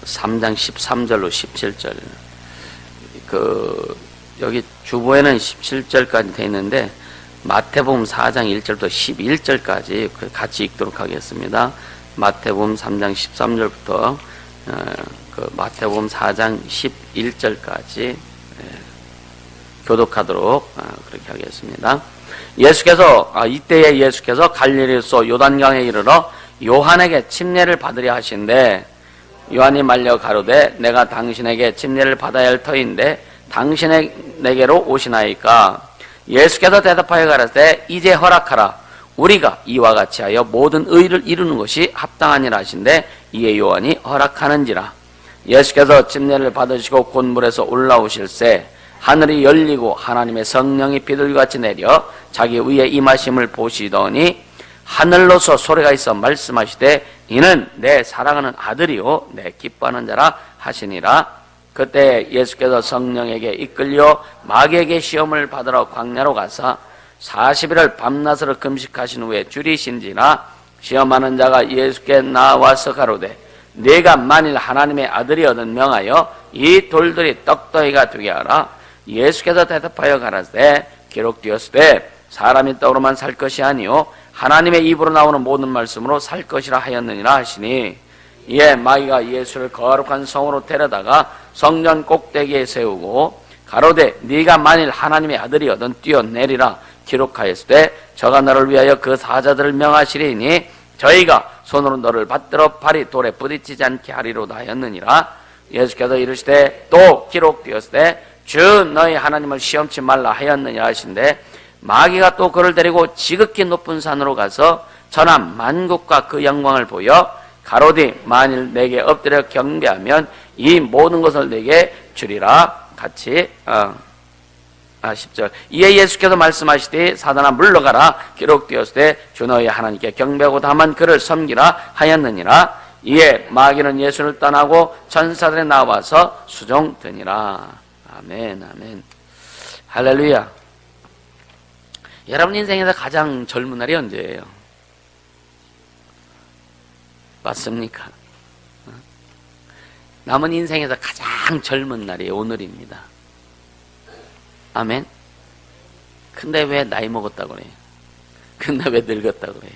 3장 13절로 17절. 여기 주보에는 17절까지 돼 있는데, 마태복음 4장 1절부터 11절까지 같이 읽도록 하겠습니다. 마태복음 3장 13절부터 마태복음 4장 11절까지 교독하도록 그렇게 하겠습니다. 이때에 예수께서 갈릴리에서 요단강에 이르러 요한에게 침례를 받으려 하신대, 요한이 말려 가로되 내가 당신에게 침례를 받아야 할 터인데 당신에게로 오시나이까? 예수께서 대답하여 가라사대 이제 허락하라. 우리가 이와 같이 하여 모든 의를 이루는 것이 합당하니라 하신대, 이에 요한이 허락하는지라. 예수께서 침례를 받으시고 곧 물에서 올라오실새 하늘이 열리고 하나님의 성령이 비둘기같이 내려 자기 위에 임하심을 보시더니 하늘로서 소리가 있어 말씀하시되 이는 내 사랑하는 아들이요 내 기뻐하는 자라 하시니라. 그때 예수께서 성령에게 이끌려 마귀에게 시험을 받으러 광야로 가사 40일을 밤낮으로 금식하신 후에 줄이신지라. 시험하는 자가 예수께 나와서 가로되 네가 만일 하나님의 아들이거든 명하여 이 돌들이 떡더기가 되게 하라. 예수께서 대답하여 가라사대 기록되었으되 사람이 떡으로만 살 것이 아니요 하나님의 입으로 나오는 모든 말씀으로 살 것이라 하였느니라 하시니, 이에 마귀가 예수를 거룩한 성으로 데려다가 성전 꼭대기에 세우고 가로되 네가 만일 하나님의 아들이거든 뛰어내리라. 기록하였으되 저가 너를 위하여 그 사자들을 명하시리니 저희가 손으로 너를 받들어 발이 돌에 부딪히지 않게 하리로다 하였느니라. 예수께서 이르시되 또 기록되었으되 주 너희 하나님을 시험치 말라 하였느니라 하신데, 마귀가 또 그를 데리고 지극히 높은 산으로 가서 전한 만국과 그 영광을 보여 가로되 만일 내게 엎드려 경배하면 이 모든 것을 내게 주리라. 같이 10절. 이에 예수께서 말씀하시되 사단아 물러가라. 기록되었으되 주 너희 하나님께 경배하고 다만 그를 섬기라 하였느니라. 이에 마귀는 예수를 떠나고 천사들이 나와서 수종드니라. 아멘, 아멘. 할렐루야. 여러분 인생에서 가장 젊은 날이 언제예요? 맞습니까? 남은 인생에서 가장 젊은 날이 오늘입니다. 아멘. 근데 왜 나이 먹었다고 그래요? 근데 왜 늙었다고 그래요?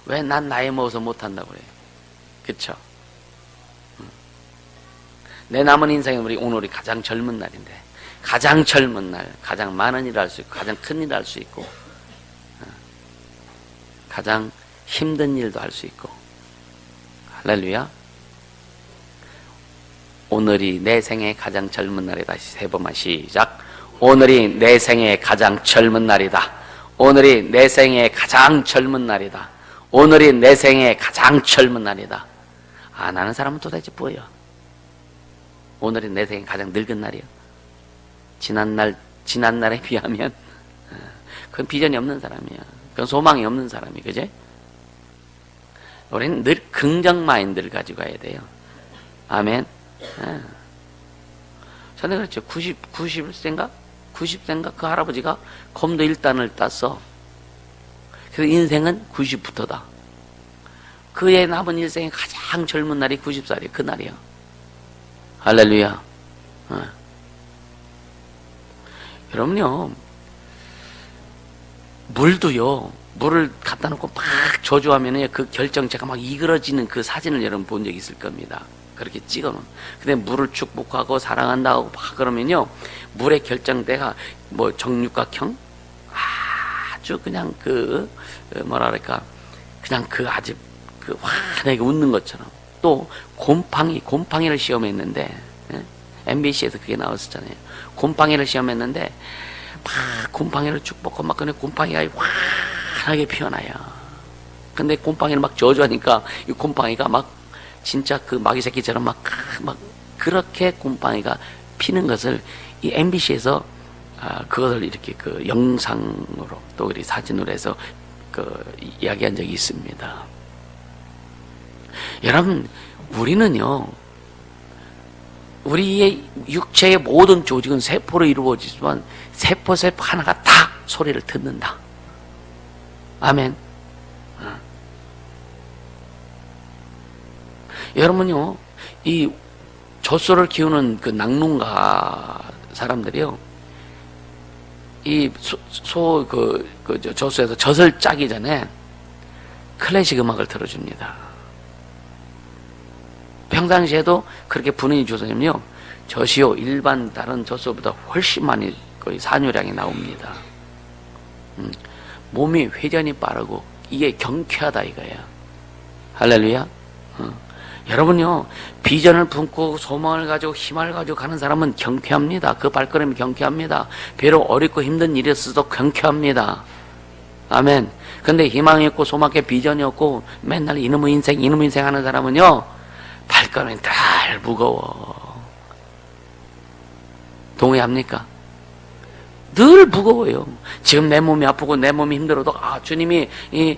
왜 난 나이 먹어서 못한다고 그래요? 그쵸? 내 남은 인생에 우리 오늘이 가장 젊은 날인데, 가장 젊은 날, 가장 많은 일을 할 수 있고, 가장 큰 일을 할 수 있고, 가장 힘든 일도 할 수 있고. 할렐루야. 오늘이 내 생의 가장 젊은 날이다. 세 번만 시작. 오늘이 내 생의 가장 젊은 날이다. 오늘이 내 생의 가장 젊은 날이다. 오늘이 내 생의 가장 젊은 날이다. 안 하는 사람은 도대체 뭐예요? 오늘이 내 생의 가장 늙은 날이요. 지난날에 비하면 그건 비전이 없는 사람이야. 그건 소망이 없는 사람이, 그제? 우리는 늘 긍정 마인드를 가지고 가야 돼요. 아멘. 전에 그랬죠. 90세인가 그 할아버지가 검도 1단을 땄어. 그래서 인생은 90부터다. 그의 남은 일생의 가장 젊은 날이 90살이에요. 그 날이요. 할렐루야. 여러분요, 물을 갖다 놓고 막 저주하면은 그 결정체가 막 이그러지는 그 사진을 여러분 본 적 있을 겁니다. 그렇게 찍어놓은. 근데 물을 축복하고 사랑한다고 막 그러면요, 물의 결정대가 뭐 정육각형? 아주 그냥 그냥 아주 환하게 웃는 것처럼. 또 곰팡이를 시험했는데, MBC에서 그게 나왔었잖아요. 곰팡이를 시험했는데 막 곰팡이를 축복하고 막 그냥 곰팡이가 환하게 피어나요. 근데 곰팡이를 막 저주하니까 이 곰팡이가 막 진짜 그 마귀 새끼처럼 막 그렇게 곰팡이가 피는 것을 이 MBC에서 그것을 이렇게 그 영상으로 또 우리 사진으로 해서 이야기한 적이 있습니다. 여러분, 우리는요, 우리의 육체의 모든 조직은 세포로 이루어지지만 세포 하나가 다 소리를 듣는다. 아멘. 여러분요, 이 젖소를 키우는 그 낙농가 사람들이요, 이 젖소에서 젖을 짜기 전에 클래식 음악을 틀어줍니다. 평상시에도 그렇게 분위기 조성이면요, 젖이요, 일반 다른 젖소보다 훨씬 많이 거의 산유량이 나옵니다. 몸이 회전이 빠르고 이게 경쾌하다 이거예요. 할렐루야. 여러분요, 비전을 품고 소망을 가지고 희망을 가지고 가는 사람은 경쾌합니다. 그 발걸음이 경쾌합니다. 비록 어렵고 힘든 일이 있어도 경쾌합니다. 아멘. 근데 희망이 없고 소망에 비전이 없고 맨날 이놈의 인생 하는 사람은요, 발걸음이 달 무거워. 동의합니까? 늘 무거워요. 지금 내 몸이 아프고 내 몸이 힘들어도 주님이 이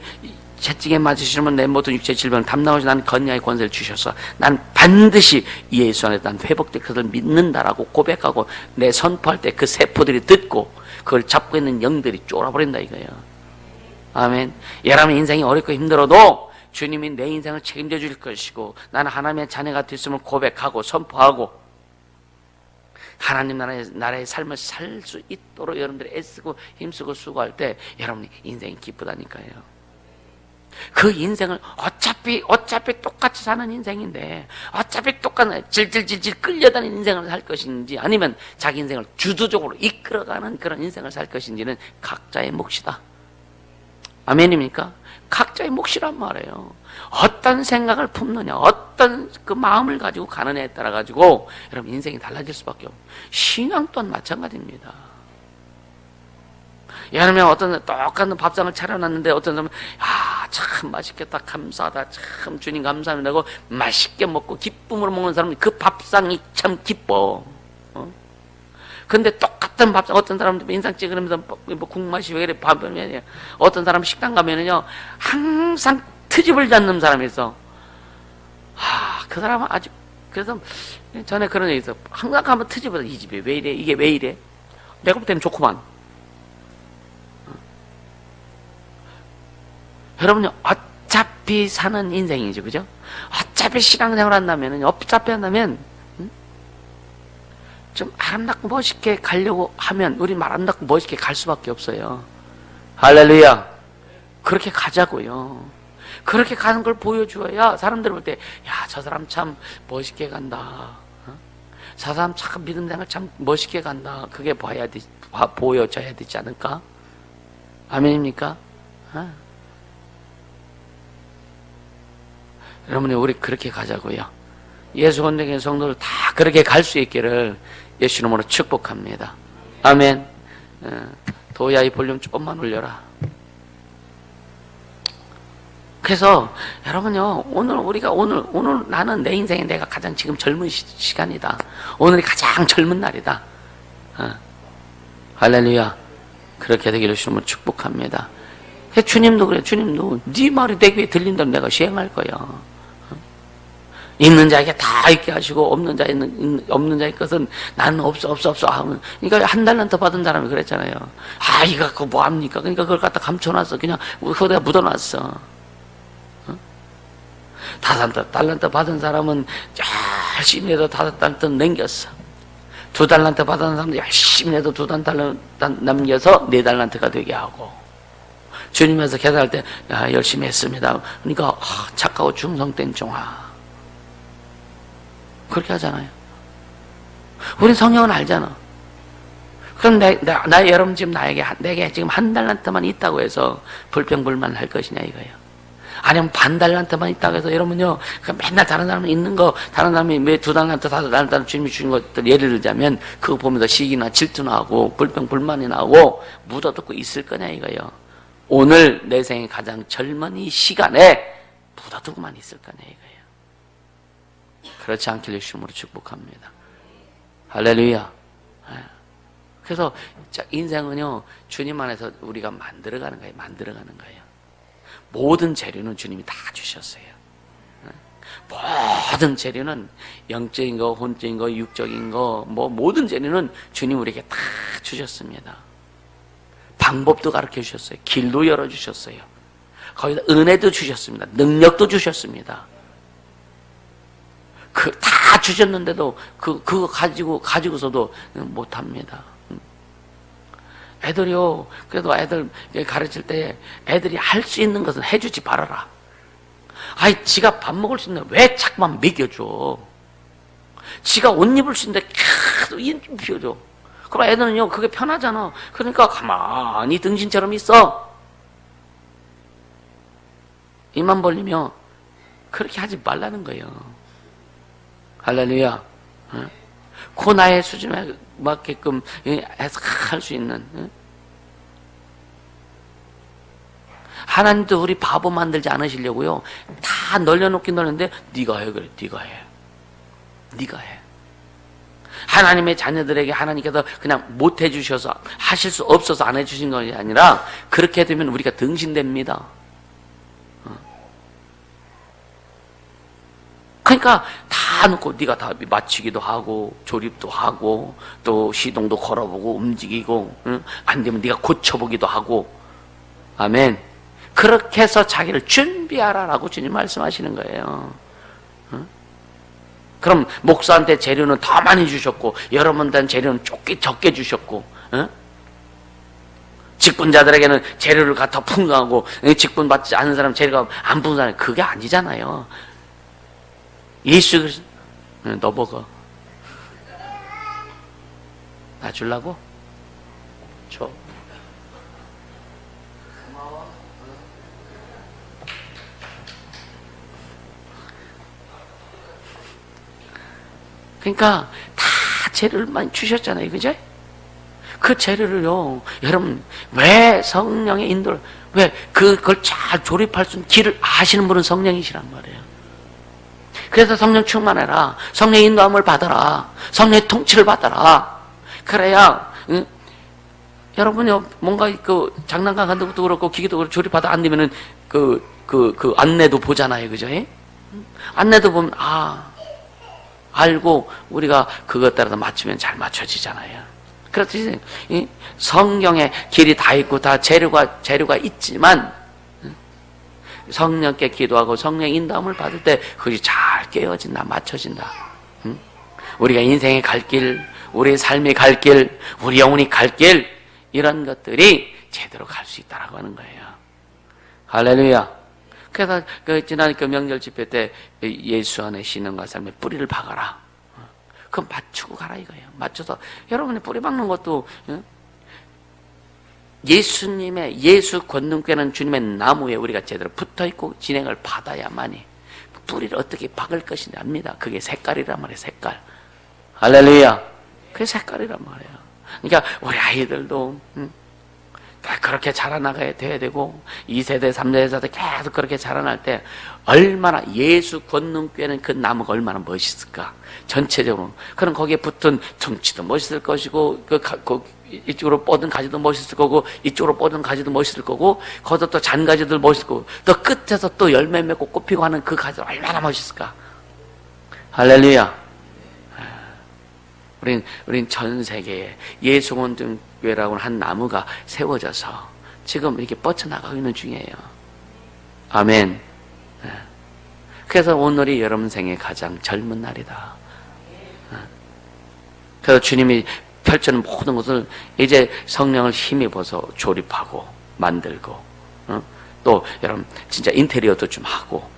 채찍에 맞으시면 내 모든 육체 질병을 담당하셔서 나는 건야의 권세를 주셔서 난 반드시 예수 안에서 난 회복될 것을 믿는다라고 고백하고 내 선포할 때 그 세포들이 듣고 그걸 잡고 있는 영들이 쫄아버린다 이거예요. 아멘. 여러분 인생이 어렵고 힘들어도 주님이 내 인생을 책임져 줄 것이고 나는 하나님의 자녀가 됐음을 고백하고 선포하고 하나님 나라의 삶을 살 수 있도록 여러분들이 애쓰고 힘쓰고 수고할 때 여러분이 인생이 기쁘다니까요. 그 인생을 어차피 똑같이 사는 인생인데 어차피 똑같은 질질질질 끌려다니는 인생을 살 것인지 아니면 자기 인생을 주도적으로 이끌어가는 그런 인생을 살 것인지는 각자의 몫이다. 아멘입니까? 각자의 몫이란 말이에요. 어떤 생각을 품느냐, 어떤 그 마음을 가지고 가느냐에 따라 가지고 여러분 인생이 달라질 수밖에 없어요. 신앙 또한 마찬가지입니다. 예를 들면 어떤 똑같은 밥상을 차려놨는데 어떤 사람은 참 맛있겠다, 감사하다, 참 주님 감사합니다 하고 맛있게 먹고 기쁨으로 먹는 사람은 그 밥상이 참 기뻐. 근데 똑같은 밥상, 어떤 사람들 인상 찍으면서 뭐 국맛이 왜 그래, 밥은 어떤 사람 식당 가면은요, 항상 트집을 잡는 사람이 있어. 그 사람은 아주, 그래서 전에 그런 얘기 있어. 항상 가면 트집을 잡아. 이 집이 왜 이래? 이게 왜 이래? 내가 볼 때는 좋구만. 여러분요, 어차피 사는 인생이죠, 그죠? 어차피 신앙생활 한다면, 좀 아름답고 멋있게 가려고 하면 우리 아름답고 멋있게 갈 수밖에 없어요. 할렐루야. 그렇게 가자고요. 그렇게 가는 걸 보여줘야 사람들 볼 때 야, 저 사람 참 멋있게 간다. 저 사람 참 믿음 생활 참 멋있게 간다. 그게 보여져야 되지 않을까? 아멘입니까? 여러분이 우리 그렇게 가자고요. 예수 건너ген 성도들 다 그렇게 갈 수 있기를 예수 이름으로 축복합니다. 아멘. 도야 이 볼륨 조금만 올려라. 그래서 여러분요, 오늘 나는 내 인생에 내가 가장 지금 젊은 시간이다. 오늘이 가장 젊은 날이다. 할렐루야. 그렇게 되기를 예수 이름으로 축복합니다. 주님도 그래. 주님도 네 말이 내 귀에 들린다면 내가 시행할 거야. 있는 자에게 다 있게 하시고 없는 자의 것은 나는 없어. 그러니까 한 달란트 받은 사람이 그랬잖아요. 이거 그거 뭐 합니까? 그러니까 그걸 갖다 감춰놨어. 그냥 그거다 묻어놨어. 달란트 받은 사람은 열심히 해도 5달란트 남겼어. 2달란트 받은 사람도 열심히 해도 2달란트 남겨서 4달란트가 되게 하고. 주님에서 계산할 때 열심히 했습니다. 그러니까 착하고 충성된 종아. 그렇게 하잖아요. 우린 성경은 알잖아. 그럼 나 여러분 지금 내게 지금 1달란트만 있다고 해서 불평불만 할 것이냐 이거예요. 아니면 반달란트만 있다고 해서 여러분요, 맨날 다른 사람은 있는 거, 다른 사람이 왜 2달란트, 5달란트 주님이 주신 것들 예를 들자면 그거 보면서 시기나 질투나 하고 불평불만이 나오고 묻어두고 있을 거냐 이거예요. 오늘 내 생의 가장 젊은 이 시간에 묻어두고만 있을 거냐 이거예요. 그렇지 않길 예수님으로 축복합니다. 할렐루야. 그래서 인생은요, 주님 안에서 우리가 만들어가는 거예요. 모든 재료는 주님이 다 주셨어요. 모든 재료는 영적인 거, 혼적인 거, 육적인 거, 모든 재료는 주님 우리에게 다 주셨습니다. 방법도 가르쳐 주셨어요. 길도 열어 주셨어요. 거기다 은혜도 주셨습니다. 능력도 주셨습니다. 다 주셨는데도 그거 가지고서도 못합니다. 애들이요, 그래도 애들 가르칠 때 애들이 할 수 있는 것은 해주지 말아라. 아이, 지가 밥 먹을 수 있는데 왜 자꾸만 먹여줘? 지가 옷 입을 수 있는데 계속 입 비워줘. 그럼 애들은요, 그게 편하잖아. 그러니까 가만히 등신처럼 있어. 입만 벌리면 그렇게 하지 말라는 거예요. 할렐루야. 그 나의 수준에 맞게끔 해서 할 수 있는. 하나님도 우리 바보 만들지 않으시려고요. 다 널려놓긴 널렸는데 네가 해. 그래, 네가 해. 네가 해. 하나님의 자녀들에게 하나님께서 그냥 못 해주셔서 하실 수 없어서 안 해주신 것이 아니라 그렇게 되면 우리가 등신됩니다. 그러니까 다 놓고 네가 다 맞추기도 하고 조립도 하고 또 시동도 걸어보고 움직이고, 안 되면 네가 고쳐보기도 하고. 아멘. 그렇게 해서 자기를 준비하라라고 주님 말씀하시는 거예요. 그럼 목사한테 재료는 더 많이 주셨고 여러분한테 재료는 적게 주셨고, 직분자들에게는 재료를 더 풍성하고 직분 받지 않은 사람 재료가 안 풍성한, 그게 아니잖아요. 예수 그리스도 너 먹어. 나 주려고? 줘. 고마워. 그러니까 다 재료를 많이 주셨잖아요, 그죠? 그 재료를요, 여러분, 왜 성령의 인도를, 왜 그걸 잘 조립할 수 있는 길을 아시는 분은 성령이시란 말이에요. 그래서 성령 충만해라. 성령의 인도함을 받아라. 성령의 통치를 받아라. 그래야, 여러분이 뭔가 장난감 같은 것도 그렇고 기계도 그렇고 조립하다 안 되면은 그 안내도 보잖아요, 그죠? 안내도 보면, 알고 우리가 그것 따라서 맞추면 잘 맞춰지잖아요. 그렇듯이 성경에 길이 다 있고 다 재료가 있지만 성령께 기도하고 성령 인도함을 받을 때 그것이 잘 깨어진다, 맞춰진다. 우리가 인생의 갈 길, 우리의 삶의 갈 길, 우리 영혼이 갈 길, 이런 것들이 제대로 갈 수 있다라고 하는 거예요. 할렐루야. 그래서 지난 명절 집회 때 예수 안에 신앙과 삶의 뿌리를 박아라. 그럼 맞추고 가라 이거예요. 맞춰서 여러분이 뿌리 박는 것도 예수 권능께는 주님의 나무에 우리가 제대로 붙어있고 진행을 받아야만이 뿌리를 어떻게 박을 것인지 압니다. 그게 색깔이란 말이에요. 색깔. 할렐루야. 그게 색깔이란 말이에요. 그러니까 우리 아이들도 그렇게 자라나가야 돼야 되고 2세대 3세대 세대 계속 그렇게 자라날 때 얼마나 예수 권능께는 그 나무가 얼마나 멋있을까. 전체적으로. 그럼 거기에 붙은 덩치도 멋있을 것이고 이쪽으로 뻗은 가지도 멋있을 거고 이쪽으로 뻗은 가지도 멋있을 거고 거기서 또 잔가지들 멋있을 거고 또 끝에서 또 열매 맺고 꽃피고 하는 그 가지가 얼마나 멋있을까. 할렐루야. 우린 전 세계에 예수 권능교회라고 한 나무가 세워져서 지금 이렇게 뻗쳐나가고 있는 중이에요. 아멘. 그래서 오늘이 여러분 생의 가장 젊은 날이다. 그래서 주님이 펼쳐는 모든 것을 이제 성령을 힘입어서 조립하고 만들고, 또 여러분 진짜 인테리어도 좀 하고.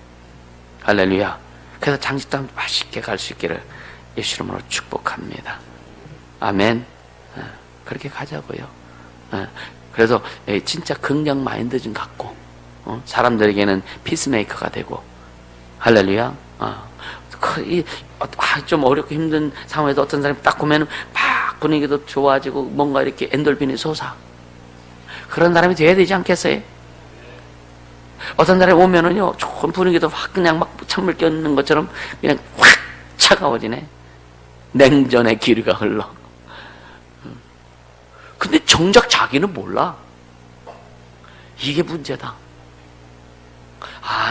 할렐루야. 그래서 장식도 맛있게 갈 수 있기를 예수 이름으로 축복합니다. 아멘. 그렇게 가자고요. 그래서 진짜 긍정 마인드 좀 갖고 사람들에게는 피스메이커가 되고. 할렐루야. 좀 어렵고 힘든 상황에도 어떤 사람이 딱 보면 막 분위기도 좋아지고 뭔가 이렇게 엔돌핀이 솟아. 그런 사람이 돼야 되지 않겠어요? 어떤 사람이 오면은요, 좋은 분위기도 확 그냥 막 찬물 껴는 것처럼 그냥 확 차가워지네. 냉전의 기류가 흘러. 근데 정작 자기는 몰라. 이게 문제다.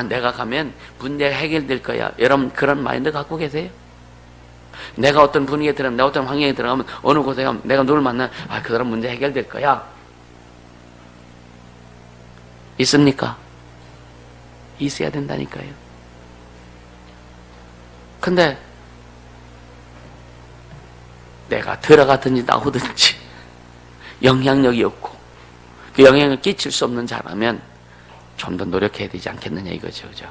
내가 가면 문제가 해결될 거야. 여러분 그런 마인드 갖고 계세요? 내가 어떤 분위기에 들어가면, 내가 어떤 환경에 들어가면, 어느 곳에 가면 내가 누굴 만나면 그 사람 문제 해결될 거야. 있습니까? 있어야 된다니까요. 근데 내가 들어가든지 나오든지 영향력이 없고 그 영향을 끼칠 수 없는 자라면 좀 더 노력해야 되지 않겠느냐 이거죠. 그죠?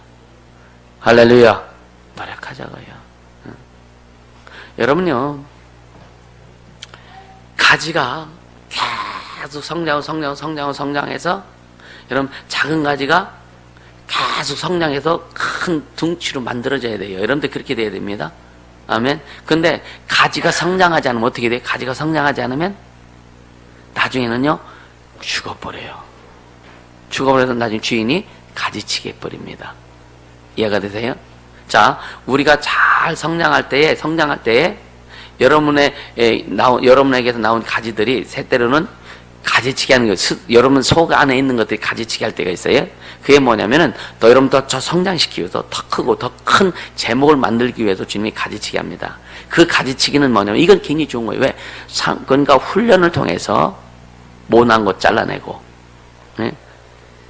할렐루야. 노력하자고요. 여러분요, 가지가 계속 성장해서 여러분 작은 가지가 계속 성장해서 큰 둥치로 만들어져야 돼요. 여러분들 그렇게 돼야 됩니다. 아멘. 근데 가지가 성장하지 않으면 어떻게 돼요? 가지가 성장하지 않으면 나중에는요 죽어버려요. 죽어버려서 나중에 주인이 가지치기 해버립니다. 이해가 되세요? 자, 우리가 잘 성장할 때에 여러분에게서 나온 가지들이 때로는 가지치기 하는 거, 여러분 속 안에 있는 것들이 가지치기 할 때가 있어요. 그게 뭐냐면은 또 여러분 더 성장시키기 위해서 더 크고 더 큰 제목을 만들기 위해서 주님이 가지치기 합니다. 그 가지치기는 뭐냐면 이건 굉장히 좋은 거예요. 왜? 그러니까 훈련을 통해서 모난 거 잘라내고, 네?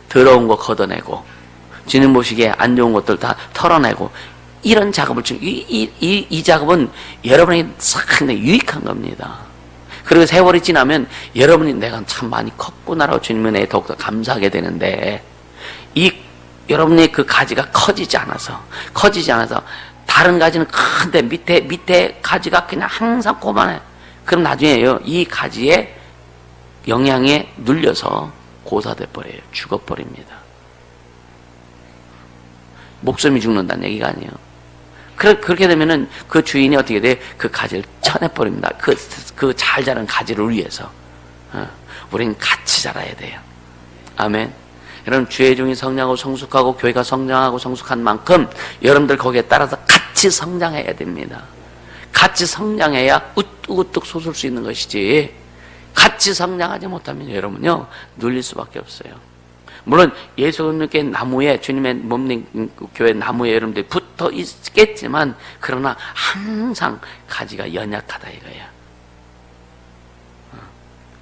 더러운 거 걷어내고, 주님 보시기에 안 좋은 것들 다 털어내고, 이런 작업을 이 작업은 여러분에게 상당히 유익한 겁니다. 그리고 세월이 지나면 여러분이 내가 참 많이 컸구나라고 주님 은혜에 더욱더 감사하게 되는데, 여러분의 그 가지가 커지지 않아서 다른 가지는 큰데 밑에 가지가 그냥 항상 고만해. 그럼 나중에요 이 가지의 영향에 눌려서 고사돼 버려요. 죽어버립니다. 목숨이 죽는다는 얘기가 아니에요. 그렇게 되면은 그 주인이 어떻게 돼? 그 가지를 쳐내버립니다. 그 잘 자란 가지를 위해서. 우리는 같이 자라야 돼요. 아멘. 여러분, 주의 종이 성장하고 성숙하고 교회가 성장하고 성숙한 만큼 여러분들 거기에 따라서 같이 성장해야 됩니다. 같이 성장해야 우뚝우뚝 솟을 수 있는 것이지, 같이 성장하지 못하면 여러분요 눌릴 수밖에 없어요. 물론 예수님께 나무에, 주님의 몸된 교회 나무에 여러분들이 붙어 있겠지만, 그러나 항상 가지가 연약하다 이거야.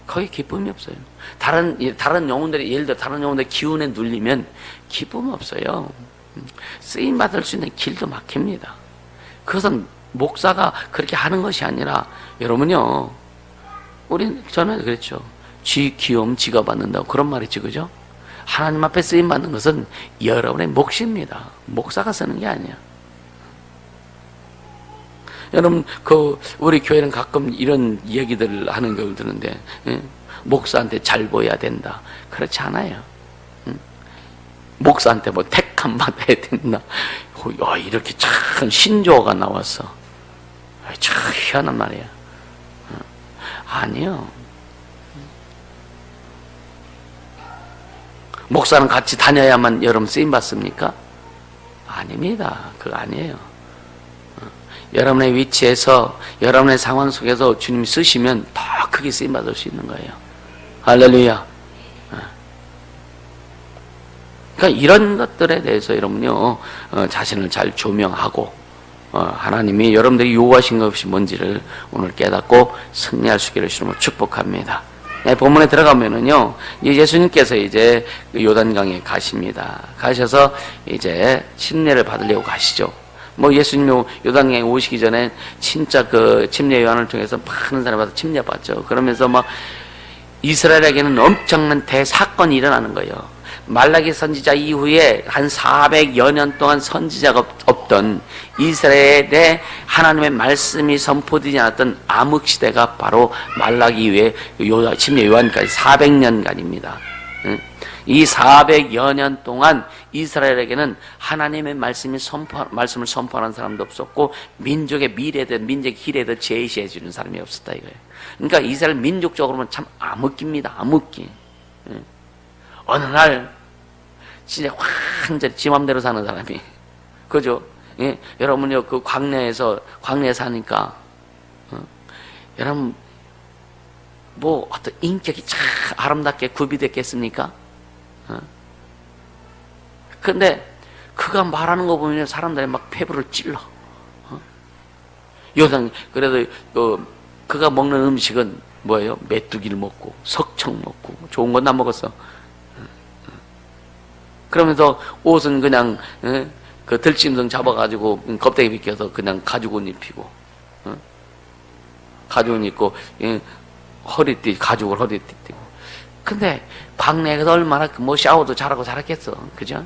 거기 기쁨이 없어요. 다른 영혼들이, 예를 들어 다른 영혼들 기운에 눌리면 기쁨 없어요. 쓰임 받을 수 있는 길도 막힙니다. 그것은 목사가 그렇게 하는 것이 아니라, 여러분요, 저는 그랬죠. 쥐 귀여움 지가 받는다고 그런 말 있지, 그죠? 하나님 앞에 쓰임 받는 것은 여러분의 몫입니다. 목사가 쓰는 게 아니야. 여러분, 우리 교회는 가끔 이런 얘기들을 하는 걸 듣는데, 목사한테 잘 보여야 된다. 그렇지 않아요. 목사한테 뭐 택함 받아야 된다. 이렇게 참 신조어가 나왔어. 참 희한한 말이야. 아니요. 목사는 같이 다녀야만 여러분 쓰임 받습니까? 아닙니다. 그거 아니에요. 여러분의 위치에서, 여러분의 상황 속에서 주님이 쓰시면 더 크게 쓰임 받을 수 있는 거예요. 할렐루야. 그러니까 이런 것들에 대해서 여러분요, 자신을 잘 조명하고, 하나님이 여러분들이 요구하신 것이 뭔지를 오늘 깨닫고 승리할 수 있기를 주님으로 축복합니다. 네, 본문에 들어가면은요, 예수님께서 이제 요단강에 가십니다. 가셔서 이제 침례를 받으려고 가시죠. 예수님이 요단강에 오시기 전에 진짜 그 침례 요한을 통해서 많은 사람마다 침례 받죠. 그러면서 이스라엘에게는 엄청난 대사건이 일어나는 거예요. 말라기 선지자 이후에 한 400여 년 동안 선지자가 없던 이스라엘에 하나님의 말씀이 선포되지 않았던 암흑시대가 바로 말라기 이후에 침례 요한까지 400년간입니다. 이 400여 년 동안 이스라엘에게는 하나님의 말씀을 선포하는 사람도 없었고, 민족의 미래든 민족의 길에든 제시해 주는 사람이 없었다 이거예요. 그러니까 이스라엘 민족적으로는 참 암흑기입니다. 암흑기. 어느 날 진짜 완전히 지 맘대로 사는 사람이, 그죠? 예? 여러분요, 그 광야에 사니까, 여러분 어떤 인격이 참 아름답게 구비됐겠습니까? 근데 그가 말하는 거 보면 사람들이 막 폐부를 찔러. 그래도 그가 먹는 음식은 뭐예요? 메뚜기를 먹고 석청 먹고 좋은 건 다 먹었어. 그러면서 옷은 그냥 그 들짐승 잡아가지고 껍데기 벗겨서 그냥 가죽 옷 입히고. 가죽은 입고 허리띠 가죽을 허리띠 띠고. 근데 방내에서 얼마나 뭐 샤워도 잘하고 잘했겠어, 그죠?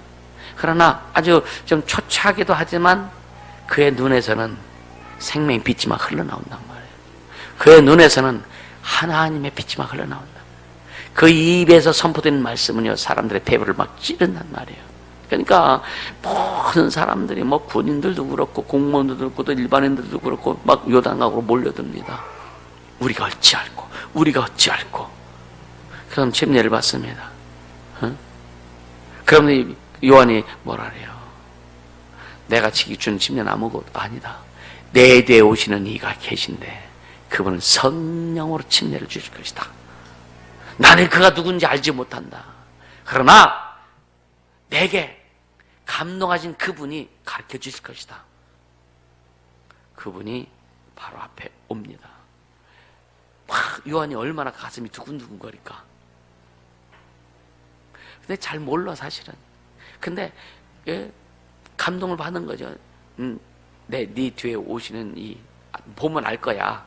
그러나 아주 좀 초췌하기도 하지만 그의 눈에서는 생명의 빛이 막 흘러나온단 말이에요. 그의 눈에서는 하나님의 빛이 막 흘러나온다. 그 입에서 선포되는 말씀은요, 사람들의 배부를 막 찌른단 말이에요. 그러니까 모든 사람들이 뭐 군인들도 그렇고 공무원들도 그렇고 일반인들도 그렇고 막 요단강으로 몰려듭니다. 우리가 어찌할꼬, 우리가 어찌할꼬. 그럼 침례를 받습니다. 그럼 요한이 뭐라 그래요? 내가 준 침례는 아무것도 아니다. 내 뒤에 오시는 이가 계신데 그분은 성령으로 침례를 주실 것이다. 나는 그가 누군지 알지 못한다. 그러나 내게 감동하신 그분이 가르쳐 주실 것이다. 그분이 바로 앞에 옵니다. 막 요한이 얼마나 가슴이 두근두근거릴까. 근데 잘 몰라 사실은. 근데 감동을 받는 거죠. 네 뒤에 오시는 이 보면 알 거야.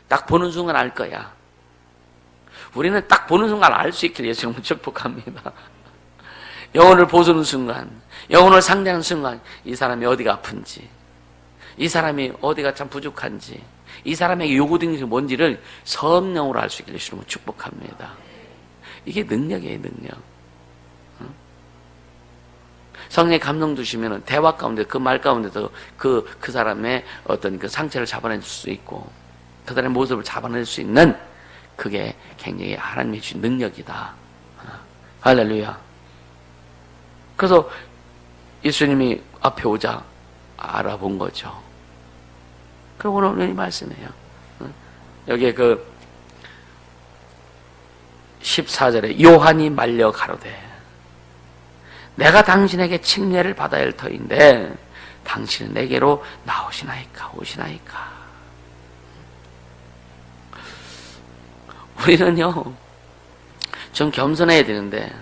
딱 보는 순간 알 거야. 우리는 딱 보는 순간 알 수 있길 예수님은 축복합니다. 영혼을 보는 순간, 영혼을 상대하는 순간 이 사람이 어디가 아픈지, 이 사람이 어디가 참 부족한지, 이 사람에게 요구되는 것이 뭔지를 성령으로 알 수 있길 예수님은 축복합니다. 이게 능력이에요, 능력. 성령의 감동 주시면은 대화 가운데 그 말 가운데서 그 사람의 어떤 그 상처를 잡아낼 수 있고 그 사람의 모습을 잡아낼 수 있는 그게 굉장히 하나님이 주신 능력이다. 할렐루야. 그래서 예수님이 앞에 오자 알아본 거죠. 그리고 오늘 이 말씀이에요. 여기에 그 14절에 요한이 말려 가로되 내가 당신에게 침례를 받아야 할 터인데 당신은 내게로 나오시나이까 오시나이까. 우리는요 좀 겸손해야 되는데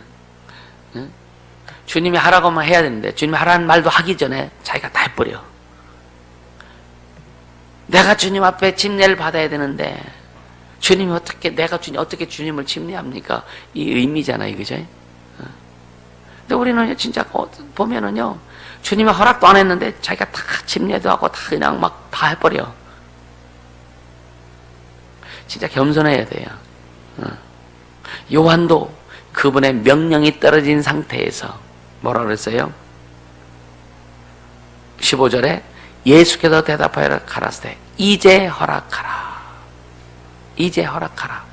주님이 하라고만 해야 되는데 주님이 하라는 말도 하기 전에 자기가 다 해버려. 내가 주님 앞에 침례를 받아야 되는데 주님이 어떻게 주님을 침례합니까? 이 의미잖아요, 그죠? 근데 우리는 진짜 보면은요 주님의 허락도 안 했는데 자기가 다 침례도 하고 다 그냥 막 다 해버려. 진짜 겸손해야 돼요. 요한도 그분의 명령이 떨어진 상태에서 뭐라 그랬어요? 15절에 예수께서 대답하여 가라사대 이제 허락하라. 이제 허락하라.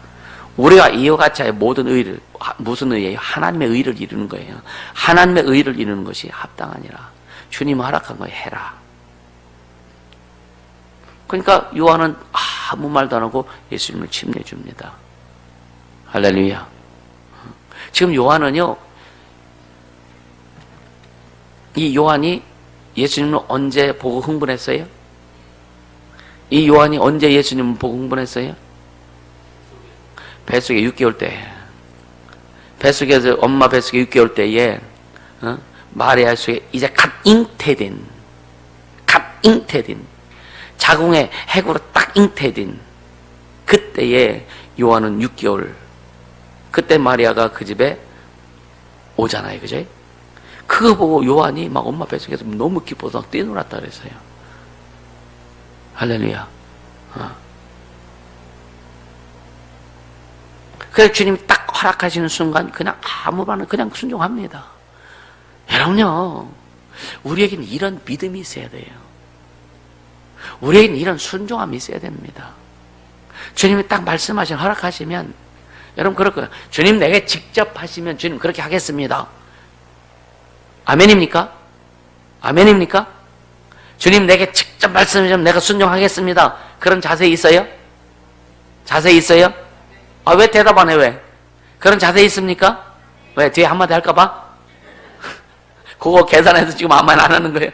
우리가 이와 같이 모든 의를, 무슨 의예요? 하나님의 의를 이루는 거예요. 하나님의 의를 이루는 것이 합당하니라. 주님이 허락한 거 해라. 그러니까 요한은 아무 말도 안 하고 예수님을 침례해 줍니다. 할렐루야. 지금 요한은요, 이 요한이 예수님을 언제 보고 흥분했어요? 이 요한이 언제 예수님을 보고 흥분했어요? 뱃속에 6개월 때, 뱃속에서 엄마 뱃속에 6개월 때에 마리아 속에 이제 갓 잉태된 자궁의 핵으로 딱 잉태된 그때에 요한은 6개월, 그때 마리아가 그 집에 오잖아요, 그죠? 그거 보고 요한이 막 엄마 뱃속에서 너무 기뻐서 뛰놀았다 그랬어요. 할렐루야. 그래서 주님이 딱 허락하시는 순간 그냥 아무 말나 그냥 순종합니다. 여러분요, 우리에게는 이런 믿음이 있어야 돼요. 우리에게는 이런 순종함이 있어야 됩니다. 주님이 딱 말씀하시면 허락하시면 여러분 그럴 거예요. 주님 내게 직접 하시면 주님 그렇게 하겠습니다. 아멘입니까? 아멘입니까? 주님 내게 직접 말씀하시면 내가 순종하겠습니다. 그런 자세 있어요? 자세 있어요? 왜 대답 안 해, 왜? 그런 자세 있습니까? 왜? 뒤에 한마디 할까봐? 그거 계산해서 지금 아무 말 안 하는 거예요.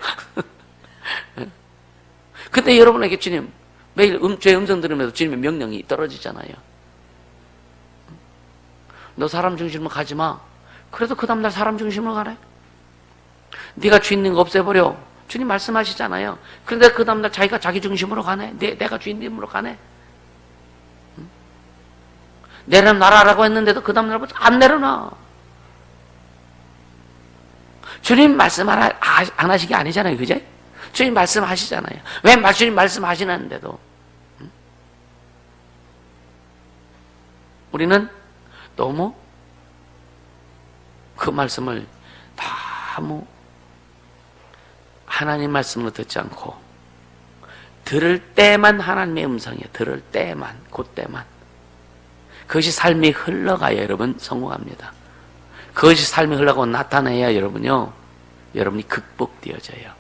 근데 여러분에게 주님, 매일 죄의 음성 들으면서 주님의 명령이 떨어지잖아요. 너 사람 중심으로 가지 마. 그래도 그 다음날 사람 중심으로 가래. 네가 죄 있는 거 없애버려. 주님 말씀하시잖아요. 그런데 그 다음날 자기가 자기 중심으로 가네. 내가 주인님으로 가네. 내려놔라라고 했는데도 그 다음날부터 안 내려놔. 주님 말씀 안 하신 게 아니잖아요. 그죠? 주님 말씀하시잖아요. 왜 주님 말씀하시는데도 우리는 너무 그 말씀을 너무 하나님 말씀으로 듣지 않고 들을 때만 하나님의 음성이에요. 들을 때만, 그때만. 그것이 삶이 흘러가야 여러분 성공합니다. 그것이 삶이 흘러가고 나타나야 여러분요, 여러분이 극복되어져요.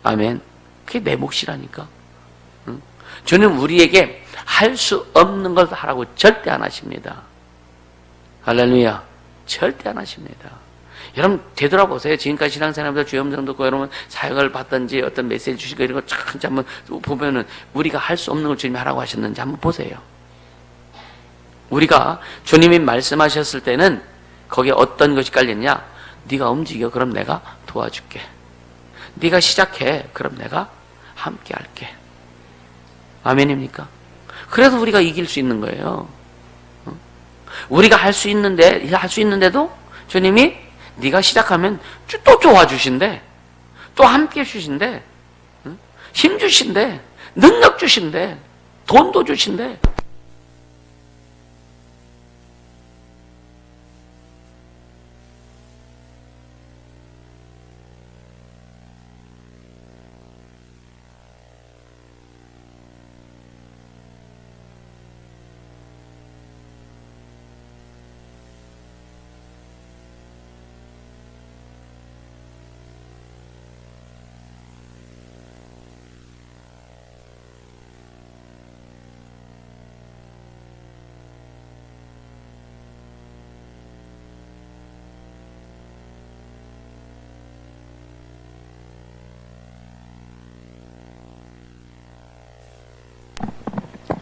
아멘. 그게 내 몫이라니까. 응? 주는 우리에게 할 수 없는 걸 하라고 절대 안 하십니다. 할렐루야. 절대 안 하십니다. 여러분 되돌아보세요. 지금까지 신앙생활하면서 주의 음성 듣고 여러분 사역을 받든지 어떤 메시지 주시고 이런 거 참 한번 보면은 우리가 할 수 없는 걸 주님이 하라고 하셨는지 한번 보세요. 우리가 주님이 말씀하셨을 때는 거기에 어떤 것이 깔리느냐? 네가 움직여. 그럼 내가 도와줄게. 네가 시작해. 그럼 내가 함께 할게. 아멘입니까? 그래서 우리가 이길 수 있는 거예요. 우리가 할 수 있는데도 주님이 네가 시작하면 또 도와주신대. 또 함께 주신대. 힘 주신대. 능력 주신대. 돈도 주신대.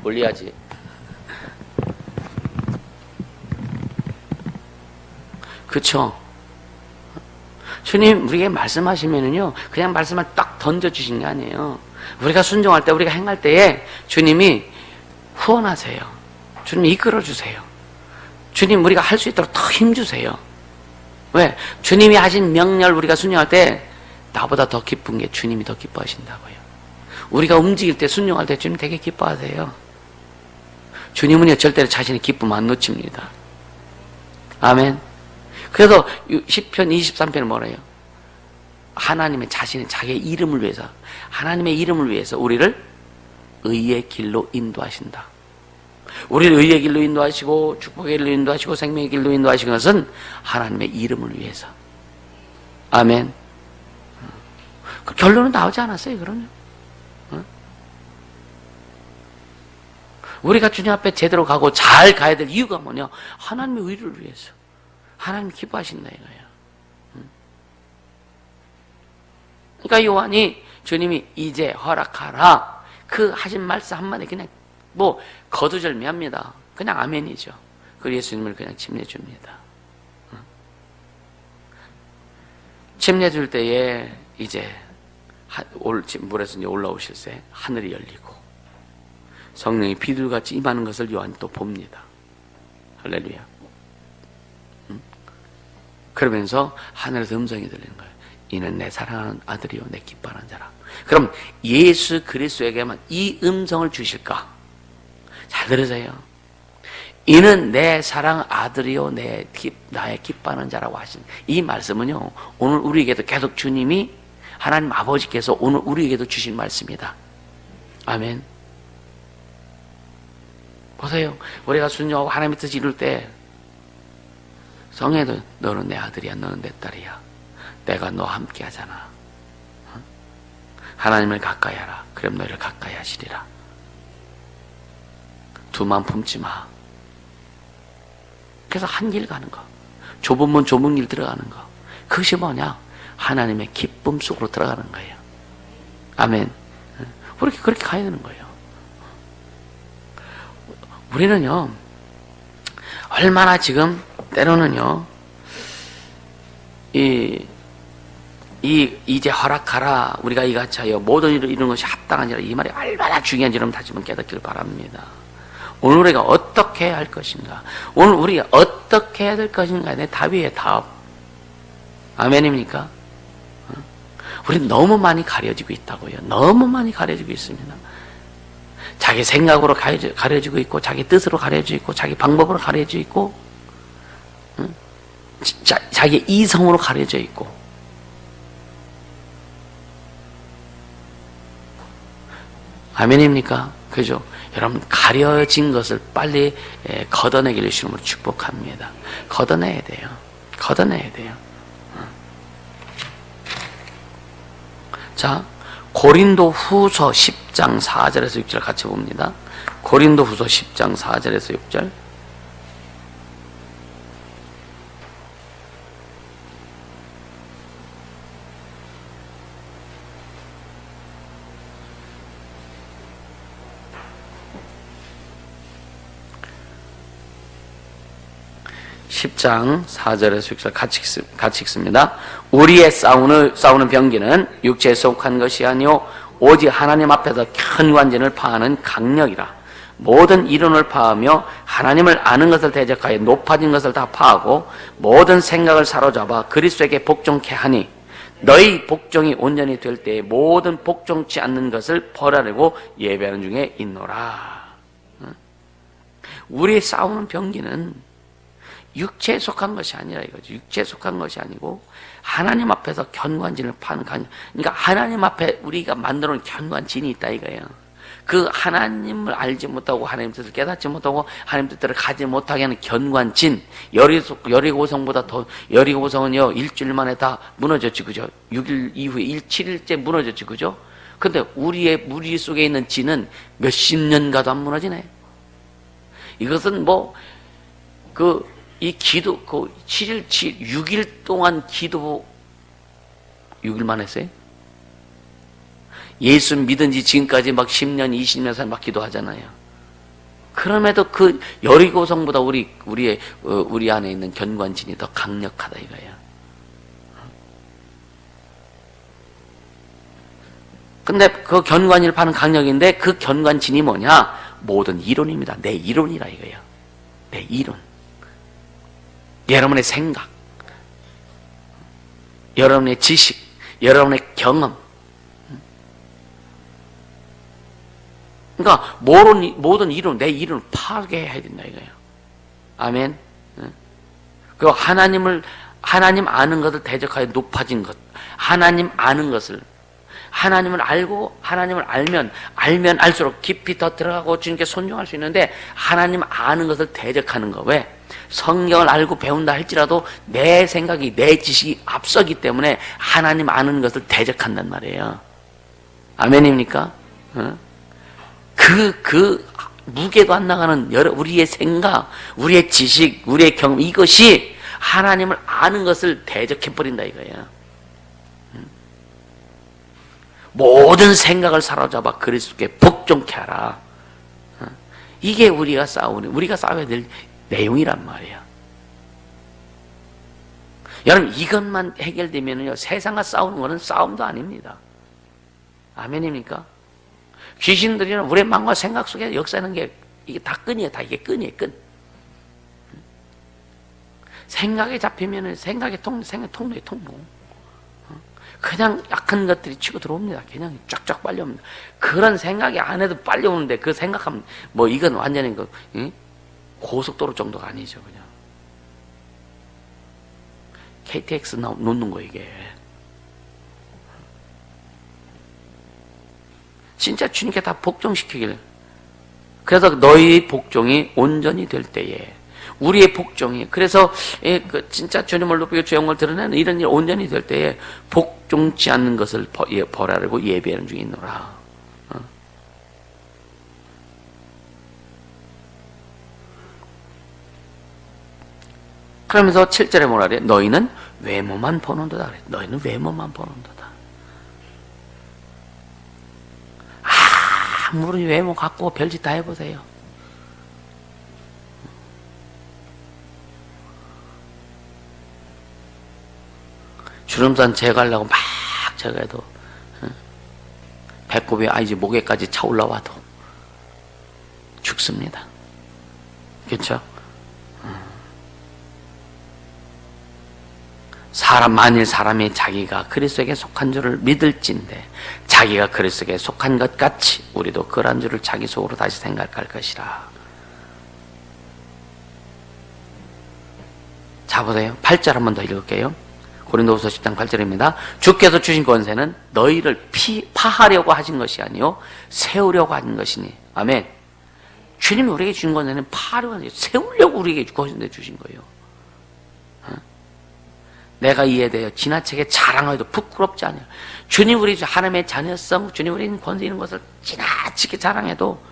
올려야지. 그쵸? 주님 우리에게 말씀하시면은요, 그냥 말씀을 딱 던져주신 게 아니에요. 우리가 순종할 때, 우리가 행할 때에 주님이 후원하세요. 주님이 이끌어주세요. 주님 우리가 할 수 있도록 더 힘주세요. 왜? 주님이 하신 명령을 우리가 순종할 때 나보다 더 기쁜 게 주님이 더 기뻐하신다고요. 우리가 움직일 때, 순종할 때 주님 되게 기뻐하세요. 주님은요 절대로 자신의 기쁨 안 놓칩니다. 아멘. 그래서 시편 23편은 뭐래요? 하나님의 자신의 자기의 이름을 위해서, 하나님의 이름을 위해서 우리를 의의 길로 인도하신다. 우리를 의의 길로 인도하시고 축복의 길로 인도하시고 생명의 길로 인도하시는 것은 하나님의 이름을 위해서. 아멘. 그 결론은 나오지 않았어요. 그럼요. 우리가 주님 앞에 제대로 가고 잘 가야 될 이유가 뭐냐? 하나님의 의를 위해서. 하나님이 기뻐하신다 이거예요. 그러니까 요한이 주님이 이제 허락하라 그 하신 말씀 한마디 그냥 뭐 거두절미합니다. 그냥 아멘이죠. 그 예수님을 그냥 침례줍니다. 침례줄 때에 이제 물에서 이제 올라오실 때 하늘이 열리고 성령이 비둘같이 임하는 것을 요한이 또 봅니다. 할렐루야. 그러면서 하늘에서 음성이 들리는 거예요. 이는 내 사랑하는 아들이요 내 기뻐하는 자라. 그럼 예수 그리스도에게만 이 음성을 주실까? 잘 들으세요. 이는 내 사랑 아들이요 나의 기뻐하는 자라고 하신 이 말씀은요, 오늘 우리에게도 계속 주님이 하나님 아버지께서 오늘 우리에게도 주신 말씀이다. 아멘. 보세요. 우리가 순종하고 하나님의 뜻을 이룰 때 성에도 너는 내 아들이야, 너는 내 딸이야. 내가 너와 함께 하잖아. 하나님을 가까이 하라. 그럼 너희를 가까이 하시리라. 두 마음 품지 마. 그래서 한 길 가는 거. 좁은 문 좁은 길 들어가는 거. 그것이 뭐냐? 하나님의 기쁨 속으로 들어가는 거예요. 아멘. 그렇게 가야 되는 거예요. 우리는요, 얼마나 지금 때로는요, 이제 허락하라. 우리가 이같이 하여 모든 일을 이루는 것이 합당하니라. 이 말이 얼마나 중요한지 여러분 다시 한번 깨닫기를 바랍니다. 오늘 우리가 어떻게 해야 할 것인가? 오늘 우리가 어떻게 해야 될 것인가? 내 답이에요, 답. 아멘입니까? 우리는 너무 많이 가려지고 있다고요. 너무 많이 가려지고 있습니다. 자기 생각으로 가려지고 있고, 자기 뜻으로 가려지고 있고, 자기 방법으로 가려져 있고, 자기 이성으로 가려져 있고. 아멘입니까? 그죠? 여러분, 가려진 것을 빨리 걷어내기를 주님으로 축복합니다. 걷어내야 돼요. 걷어내야 돼요. 자, 고린도 후서 10장 4절에서 6절 같이 봅니다. 고린도 후서 10장 4절에서 6절. (10장 4절에서 6절) 같이 읽습니다. 우리의 싸우는 병기는 육체에 속한 것이 아니오 오직 하나님 앞에서 견관진을 파하는 강력이라. 모든 이론을 파하며 하나님을 아는 것을 대적하여 높아진 것을 다 파하고 모든 생각을 사로잡아 그리스도에게 복종케 하니 너희 복종이 온전히 될 때에 모든 복종치 않는 것을 벌하려고 예배하는 중에 있노라. 우리의 싸우는 병기는 육체에 속한 것이 아니라 이거죠. 육체에 속한 것이 아니고 하나님 앞에서 견관진을 파는 강. 그러니까 하나님 앞에 우리가 만들어 놓은 견관진이 있다 이거예요. 그 하나님을 알지 못하고 하나님 뜻을 깨닫지 못하고 하나님 뜻대로 가지 못하게 하는 견관진. 여리고성보다 더, 여리고성은요 일주일 만에 다 무너졌지 그죠? 6일 이후에 7일째 무너졌지 그죠? 근데 우리 속에 있는 진은 몇십 년가도 안 무너지네. 이것은 이 기도, 6일 동안 기도, 6일만 했어요? 예수 믿은 지 지금까지 막 10년, 20년 살 막 기도하잖아요. 그럼에도 그 여리고성보다 우리 안에 있는 견관진이 더 강력하다 이거예요. 근데 그 견관진을 파는 강력인데 그 견관진이 뭐냐? 모든 이론입니다. 내 이론이라 이거예요. 내 이론. 여러분의 생각, 여러분의 지식, 여러분의 경험. 그러니까 모든 이론, 내 이론을 파괴해야 된다 이거예요. 아멘. 그리고 하나님 아는 것을 대적하여 높아진 것, 하나님 아는 것을, 하나님을 알고 하나님을 알면 알수록 깊이 더 들어가고 주님께 순종할 수 있는데 하나님 아는 것을 대적하는 거. 왜? 성경을 알고 배운다 할지라도 내 생각이 내 지식이 앞서기 때문에 하나님 아는 것을 대적한단 말이에요. 아멘입니까? 그 무게도 안 나가는 우리의 생각, 우리의 지식, 우리의 경험 이것이 하나님을 아는 것을 대적해버린다 이거예요. 모든 생각을 사로잡아 그리스도께 복종케 하라. 이게 우리가 싸워야 될 내용이란 말이야. 여러분 이것만 해결되면요 세상과 싸우는 것은 싸움도 아닙니다. 아멘입니까? 귀신들이는 우리의 마음과 생각 속에 역사하는 게 이게 다 끈이에요. 다 이게 끈이에요. 끈. 생각에 잡히면은 생각의 통로에 통로. 그냥 약한 것들이 치고 들어옵니다. 그냥 쫙쫙 빨려옵니다. 그런 생각이 안 해도 빨려오는데 그 생각하면 이건 완전히 고속도로 정도가 아니죠. 그냥 KTX 놓는 거 이게. 진짜 주님께 다 복종시키길. 그래서 너희 복종이 온전히 될 때에 우리의 복종이 그래서 진짜 주님을 높이고 주 영광을 드러내는 이런 일 온전히 될 때에 복종치 않는 것을 벌하려고 예배하는 중에 있노라. 그러면서 7절에 뭐라 그래? 너희는 외모만 보는도다 그래. 너희는 외모만 보는도다. 아무리 외모 갖고 별짓 다 해보세요. 주름산 제거하려고 막 제거해도 배꼽이 이제 목에까지 차 올라와도 죽습니다. 그렇죠? 만일 사람이 자기가 그리스도에게 속한 줄을 믿을진데 자기가 그리스도에게 속한 것 같이 우리도 그러한 줄을 자기 속으로 다시 생각할 것이라. 자, 보세요. 8절 한 번 더 읽을게요. 고린도후서 10장 8절입니다. 주께서 주신 권세는 너희를 파하려고 하신 것이 아니요 세우려고 하는 것이니. 아멘. 주님이 우리에게 주신 권세는 파하려고 하는 것이 세우려고 우리에게 권세 주신 거예요. 내가 이에 대해 지나치게 자랑해도 부끄럽지 않아요. 주님 우리 하나님의 자녀성, 주님 우리는 권세 있는 것을 지나치게 자랑해도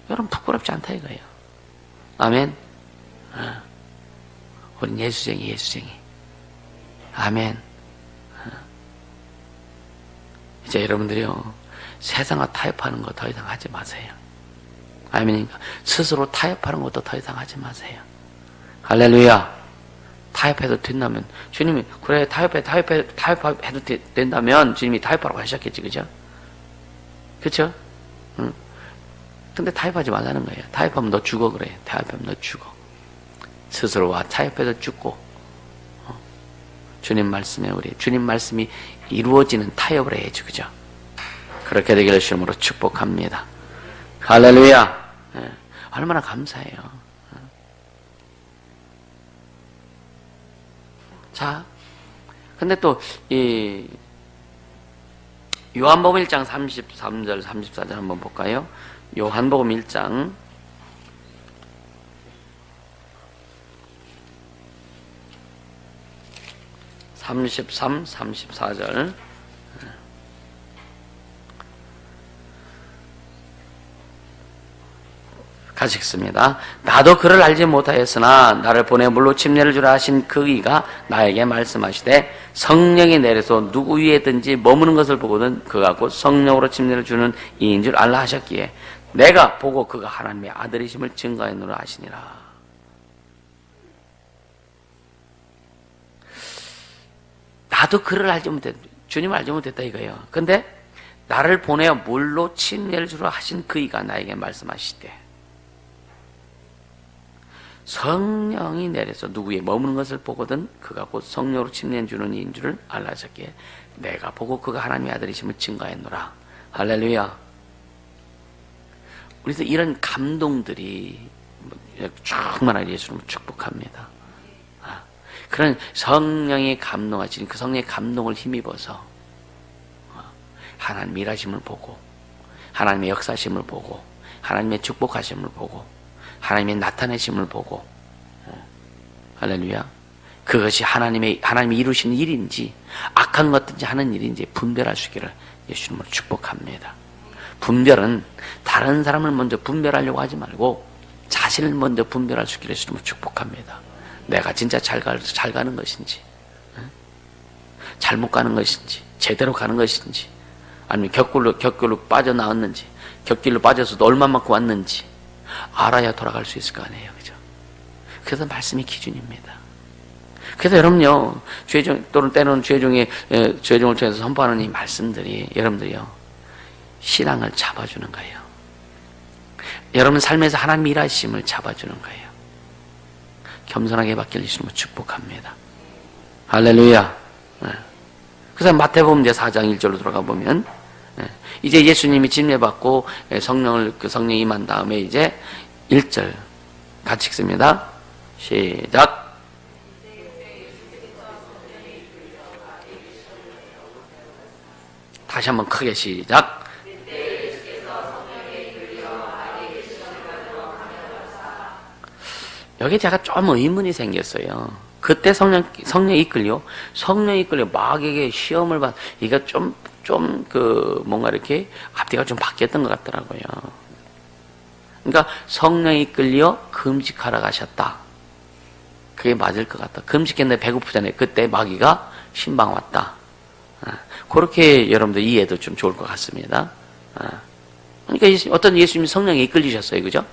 여러분 부끄럽지 않다 이거예요. 아멘. 우린 예수쟁이. 아멘. 이제 여러분들이요 세상과 타협하는 거 더 이상 하지 마세요. 아멘인가? 스스로 타협하는 것도 더 이상 하지 마세요. 할렐루야. 타협해도 된다면 주님이 그래 타협해도 된다면 주님이 타협하라고 하셨겠지, 그죠? 그렇죠? 응. 근데 타협하지 말라는 거예요. 타협하면 너 죽어 그래. 타협하면 너 죽어. 스스로와 타협해서 죽고 주님 말씀에 주님 말씀이 이루어지는 타협을 해야죠, 그죠? 그렇게 되기를 주님으로 축복합니다. 할렐루야. 네. 얼마나 감사해요. 자, 근데 또, 요한복음 1장 33절, 34절 한번 볼까요? 요한복음 1장 33, 34절. 같이 읽습니다. 나도 그를 알지 못하였으나 나를 보내 물로 침례를 주라 하신 그 이가 나에게 말씀하시되 성령이 내려서 누구 위에든지 머무는 것을 보거든 그가 곧 성령으로 침례를 주는 이인 줄 알라 하셨기에 내가 보고 그가 하나님의 아들이심을 증거하노라 하시니라. 나도 그를 알지 못했다. 주님을 알지 못했다 이거예요. 근데 나를 보내어 물로 침례를 주라 하신 그 이가 나에게 말씀하시되 성령이 내려서 누구의 머무는 것을 보거든 그가 곧 성령으로 침례 주는 이인 줄을 알라 하셨기에 내가 보고 그가 하나님의 아들이심을 증거했노라. 할렐루야. 우리도 이런 감동들이 충만하게 예수님을 축복합니다. 그런 성령이 감동하시는 그 성령의 감동을 힘입어서 하나님의 일하심을 보고 하나님의 역사심을 보고 하나님의 축복하심을 보고 하나님의 나타내심을 보고 할렐루야. 그것이 하나님이 이루시는 일인지 악한 것든지 하는 일인지 분별할 수 있기를 예수님으로 축복합니다. 분별은 다른 사람을 먼저 분별하려고 하지 말고 자신을 먼저 분별할 수 있기를 예수님으로 축복합니다. 내가 진짜 잘 가는 것인지 잘못 가는 것인지 제대로 가는 것인지 아니면 격골로 빠져나왔는지 격길로 빠져서도 얼마만큼 왔는지 알아야 돌아갈 수 있을 거 아니에요, 그죠? 그래서 말씀이 기준입니다. 그래서 여러분요, 또는 때로는 죄종을 통해서 선포하는 이 말씀들이 여러분들이요, 신앙을 잡아주는 거예요. 여러분 삶에서 하나님의 일하심을 잡아주는 거예요. 겸손하게 받길 주시면 축복합니다. 할렐루야. 그래서 마태복음 이제 4장 1절로 들어가 보면 이제 예수님이 침례받고 성령이 임한 다음에 이제 1절 같이 읽습니다. 시작. 다시 한번 크게 시작. 여기 제가 좀 의문이 생겼어요. 그때 성령이 이끌려 마귀에게 시험을 이게 뭔가 이렇게 앞뒤가 좀 바뀌었던 것 같더라고요. 그러니까 성령이 이끌려 금식하러 가셨다. 그게 맞을 것 같다. 금식했는데 배고프잖아요. 그때 마귀가 신방 왔다. 그렇게 여러분들 이해도 좀 좋을 것 같습니다. 그러니까 어떤 예수님이 성령에 이끌리셨어요. 그죠?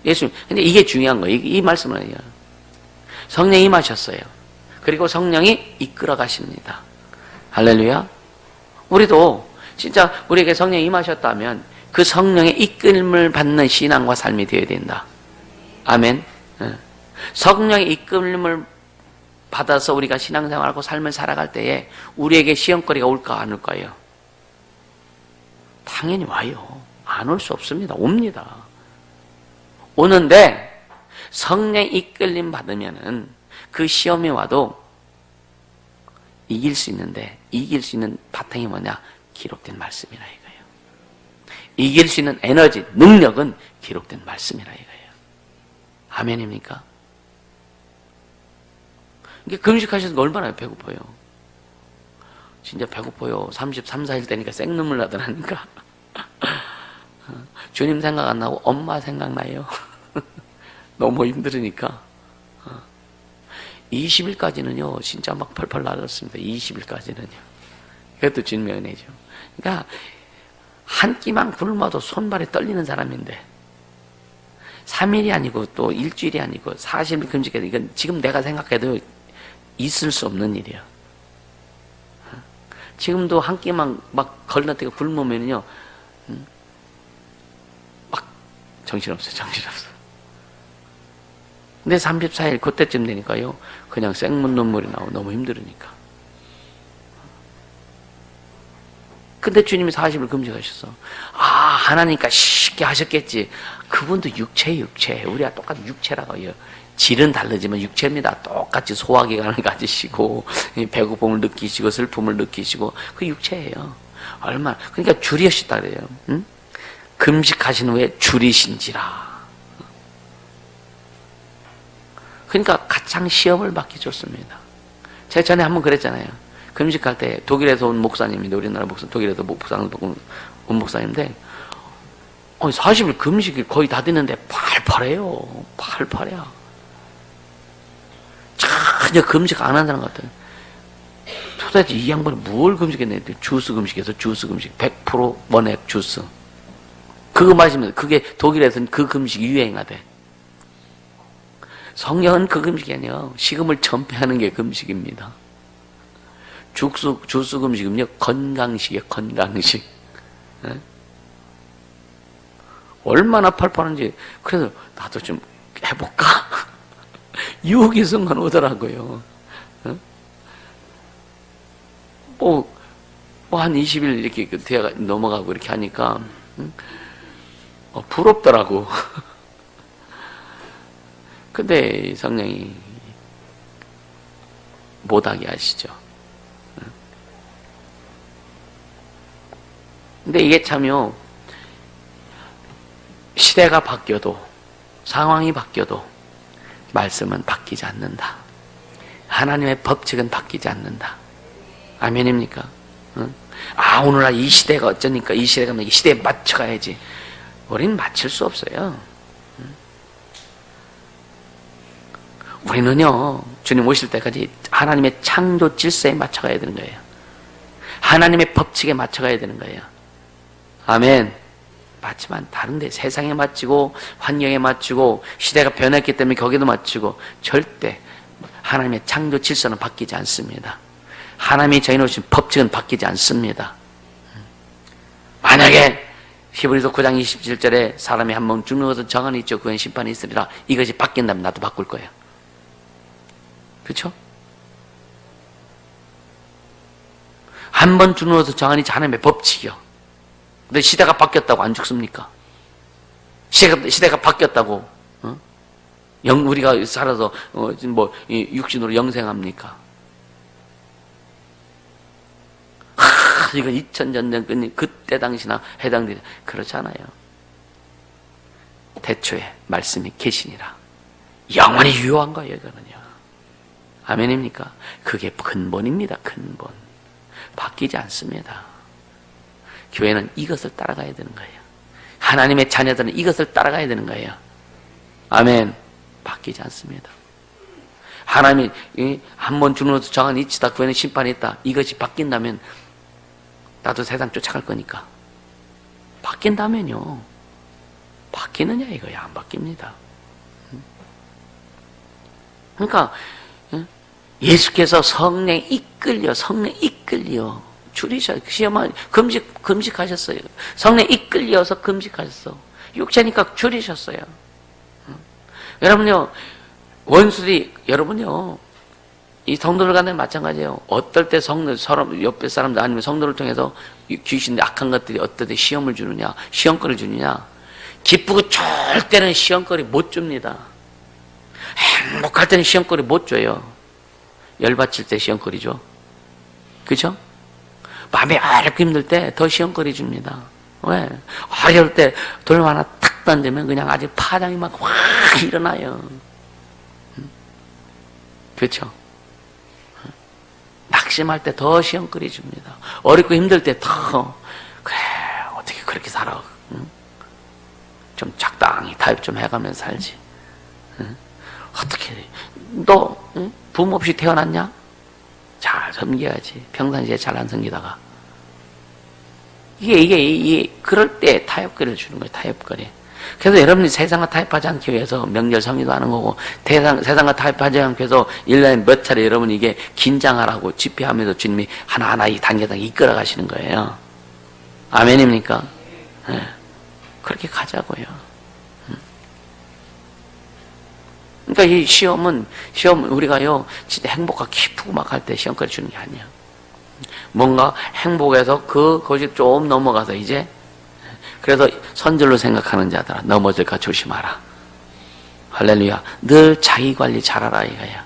예수님. 근데 이게 중요한 거예요. 이 말씀을 해요. 성령이 임하셨어요. 그리고 성령이 이끌어 가십니다. 할렐루야. 우리도 진짜 우리에게 성령이 임하셨다면 그 성령의 이끌림을 받는 신앙과 삶이 되어야 된다. 아멘. 성령의 이끌림을 받아서 우리가 신앙생활하고 삶을 살아갈 때에 우리에게 시험거리가 올까 안 올까요? 당연히 와요. 안 올 수 없습니다. 옵니다. 오는데 성령의 이끌림 받으면은 그 시험이 와도 이길 수 있는데, 이길 수 있는 바탕이 뭐냐? 기록된 말씀이라 이거예요. 이길 수 있는 에너지, 능력은 기록된 말씀이라 이거예요. 아멘입니까? 이게 금식하셔서 얼마나 배고파요? 진짜 배고파요. 33, 4일 되니까 생눈물 나더라니까. 주님 생각 안 나고 엄마 생각나요. 너무 힘들으니까. 20일까지는요, 진짜 막 펄펄 날았습니다. 20일까지는요. 그것도 주님의 은혜죠. 그러니까, 한 끼만 굶어도 손발이 떨리는 사람인데, 3일이 아니고 또 일주일이 아니고 40일 금식해도 이건 지금 내가 생각해도 있을 수 없는 일이에요. 지금도 한 끼만 막 걸러대고 굶으면요, 막 정신없어요. 정신없어. 근데 34일 그때쯤 되니까요, 그냥 생문 눈물이 나오고 너무 힘들으니까. 근데 주님이 40일 금식하셨어. 아, 하나니까 쉽게 하셨겠지. 그분도 육체. 우리가 똑같은 육체라고요. 질은 다르지만 육체입니다. 똑같이 소화기관을 가지시고, 배고픔을 느끼시고, 슬픔을 느끼시고, 그 육체예요. 얼마나. 그러니까 줄이셨다 그래요. 응? 금식하신 후에 줄이신지라. 그러니까 가장 시험을 받기 좋습니다. 제가 전에 한번 그랬잖아요. 금식할 때 독일에서 온 목사님인데, 우리나라 목사, 독일에서 목사님 온 목사님인데, 40일 금식이 거의 다 됐는데 팔팔해요. 팔팔해요. 전혀 금식 안 한 사람 같아요. 도대체 이 양반이 뭘 금식했는데, 주스 금식해서 주스 금식, 100% 원액 주스. 그거 마시면, 그게 독일에서는 그 금식이 유행하대. 성령은 그 금식이 아니에요. 식음을 전폐하는 게 금식입니다. 주스 금식은요, 건강식이에요, 건강식. 네? 얼마나 팔팔한지. 그래서 나도 좀 해볼까? 유혹이 순간 오더라고요. 한 20일 이렇게 넘어가고 이렇게 하니까, 부럽더라고. 근데 성령이 못하게 하시죠. 근데 이게 참요, 시대가 바뀌어도, 상황이 바뀌어도 말씀은 바뀌지 않는다. 하나님의 법칙은 바뀌지 않는다. 아멘입니까? 응? 오늘날 이 시대가 어쩌니까 이 시대가 이 시대에 맞춰가야지. 우리는 맞출 수 없어요. 우리는요, 주님 오실 때까지 하나님의 창조 질서에 맞춰가야 되는 거예요. 하나님의 법칙에 맞춰가야 되는 거예요. 아멘. 맞지만 다른데 세상에 맞추고 환경에 맞추고 시대가 변했기 때문에 거기도 맞추고 절대 하나님의 창조 질서는 바뀌지 않습니다. 하나님이 저희 놓으신 법칙은 바뀌지 않습니다. 만약에 히브리서 9장 27절에 사람이 한 번 죽는 것은 정한이 있죠. 그건 심판이 있으리라. 이것이 바뀐다면 나도 바꿀 거예요. 그렇죠? 한 번 죽는 것은 정한이 있죠. 하나님의 법칙이요. 근데 시대가 바뀌었다고 안 죽습니까? 시대가 바뀌었다고, 우리가 살아서, 육신으로 영생합니까? 이거 2000년 전, 그때 당시나 해당되지, 그렇잖아요. 태초에 말씀이 계시니라. 영원히 유효한 거예요, 이거는요. 아멘입니까? 그게 근본입니다, 근본. 바뀌지 않습니다. 교회는 이것을 따라가야 되는 거예요. 하나님의 자녀들은 이것을 따라가야 되는 거예요. 아멘. 바뀌지 않습니다. 하나님이 한 번 주는 것도 정한 이치다. 그 에는 심판이 있다. 이것이 바뀐다면 나도 세상 쫓아갈 거니까. 바뀐다면요. 바뀌느냐 이거야. 안 바뀝니다. 그러니까 예수께서 성령 이끌려 줄이셔. 시험은 금식하셨어요. 성령 이끌려서 금식하셨어. 육체니까 줄이셨어요. 여러분요, 원수들이, 여러분요, 이 성도들 간에 마찬가지예요. 어떨 때 옆에 사람들 아니면 성도를 통해서 귀신 악한 것들이 어떨 때 시험을 주느냐, 시험거리를 주느냐. 기쁘고 좋을 때는 시험거리 못 줍니다. 행복할 때는 시험거리 못 줘요. 열받칠 때 시험거리 줘. 그죠? 마음이 어렵고 힘들 때 더 시험거리 줍니다. 왜? 어려울 때 돌 하나 탁 던지면 그냥 아주 파장이 막 확 일어나요. 그렇죠? 낙심할 때 더 시험거리 줍니다. 어렵고 힘들 때 더 그래 어떻게 그렇게 살아? 응? 좀 적당히 타협 좀 해가면서 살지. 응? 어떻게 너 응? 부모 없이 태어났냐? 잘 섬겨야지. 평상시에 잘 안 섬기다가 이게 그럴 때 타협거리를 주는 거예요. 타협거리. 그래서 여러분이 세상과 타협하지 않기 위해서 명절 성리도 하는 거고, 세상과 타협하지 않기 위해서 1년에 몇 차례 여러분이 이게 긴장하라고 집회하면서 주님이 하나하나 이 단계당 이끌어 가시는 거예요. 아멘입니까? 네. 그렇게 가자고요. 그러니까 이 시험 우리가요 진짜 행복하고 기쁘고 막 할 때 시험거리 주는 게 아니야. 뭔가 행복해서 그것이 좀 넘어가서 이제 그래서 선절로 생각하는 자들아 넘어질까 조심하라. 할렐루야. 늘 자기관리 잘하라 이거야.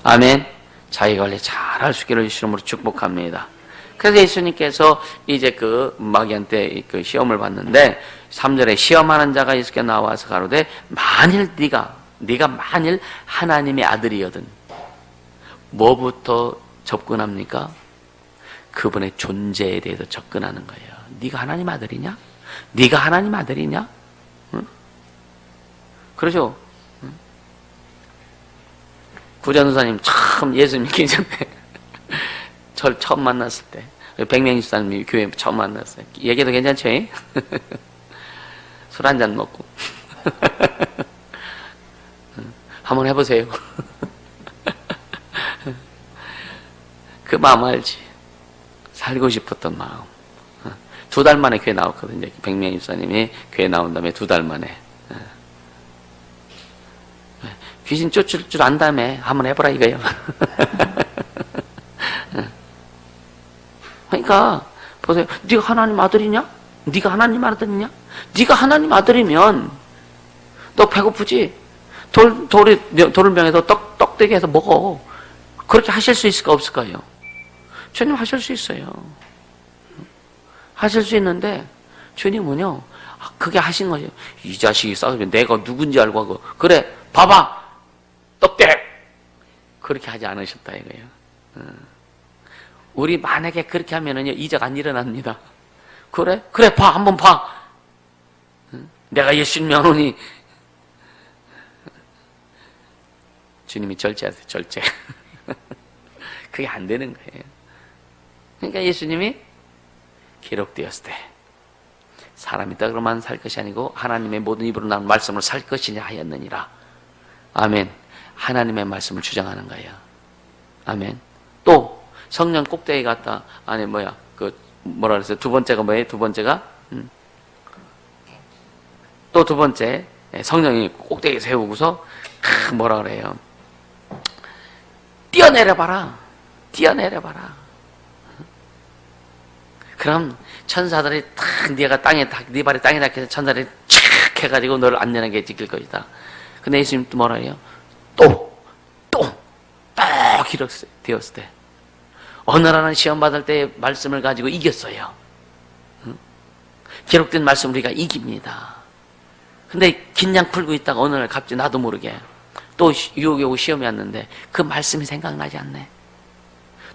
아멘. 자기관리 잘할 수 있기를 주님으로 축복합니다. 그래서 예수님께서 이제 그 마귀한테 그 시험을 받는데 3절에 시험하는 자가 예수께 나와서 가로되 만일 네가 만일 하나님의 아들이거든 뭐부터 접근합니까? 그분의 존재에 대해서 접근하는 거예요. 네가 하나님 아들이냐? 네가 하나님 아들이냐? 응? 그러죠? 응? 구전도사님 참 예수 믿기 전에 저를 처음 만났을 때 백명집사님이 교회 처음 만났어요. 얘기도 괜찮죠? 술 한잔 먹고 한번 해보세요. 그 마음 알지? 살고 싶었던 마음. 2달 만에 교회 나왔거든요. 백명 집사님이 교회 나온 다음에 2달 만에. 귀신 쫓을 줄 안 다음에 한번 해보라 이거예요. 그러니까 보세요. 네가 하나님 아들이냐? 네가 하나님 아들이냐? 네가 하나님 아들이면 너 배고프지? 돌을 명해서 떡대기 해서 먹어. 그렇게 하실 수 있을까 없을까요? 주님 하실 수 있어요. 하실 수 있는데 주님은요 그게 하신 거죠. 이 자식이 싸우면 내가 누군지 알고 하고 그래 봐봐 떡대 그렇게 하지 않으셨다 이거예요. 우리 만약에 그렇게 하면은요 이적 안 일어납니다. 그래 봐 한번 봐. 내가 예수님 명하노니 주님이 절제하세요. 절제. 그게 안 되는 거예요. 그러니까 예수님이 기록되었을 때 사람이 떡으로만 살 것이 아니고 하나님의 모든 입으로 나온 말씀으로 살 것이냐 하였느니라. 아멘. 하나님의 말씀을 주장하는 거예요. 아멘. 또 성령 꼭대기 갔다 아니 뭐라 그랬어요? 두 번째가 뭐예요? 두 번째가 또 두 번째 성령이 꼭대기 세우고서 뭐라 그래요? 뛰어내려봐라. 그럼 천사들이 탁 네 발이 땅에 닿게 천사들이 착 해가지고 너를 안전하게 지킬 것이다. 근데 예수님 또 뭐라 해요? 또 기록되었을 때 어느 나라는 시험 받을 때 말씀을 가지고 이겼어요. 기록된 말씀 우리가 이깁니다. 근데 긴장 풀고 있다가 어느 날 갑자기 나도 모르게 또 유혹이 오고 시험이 왔는데 그 말씀이 생각나지 않네.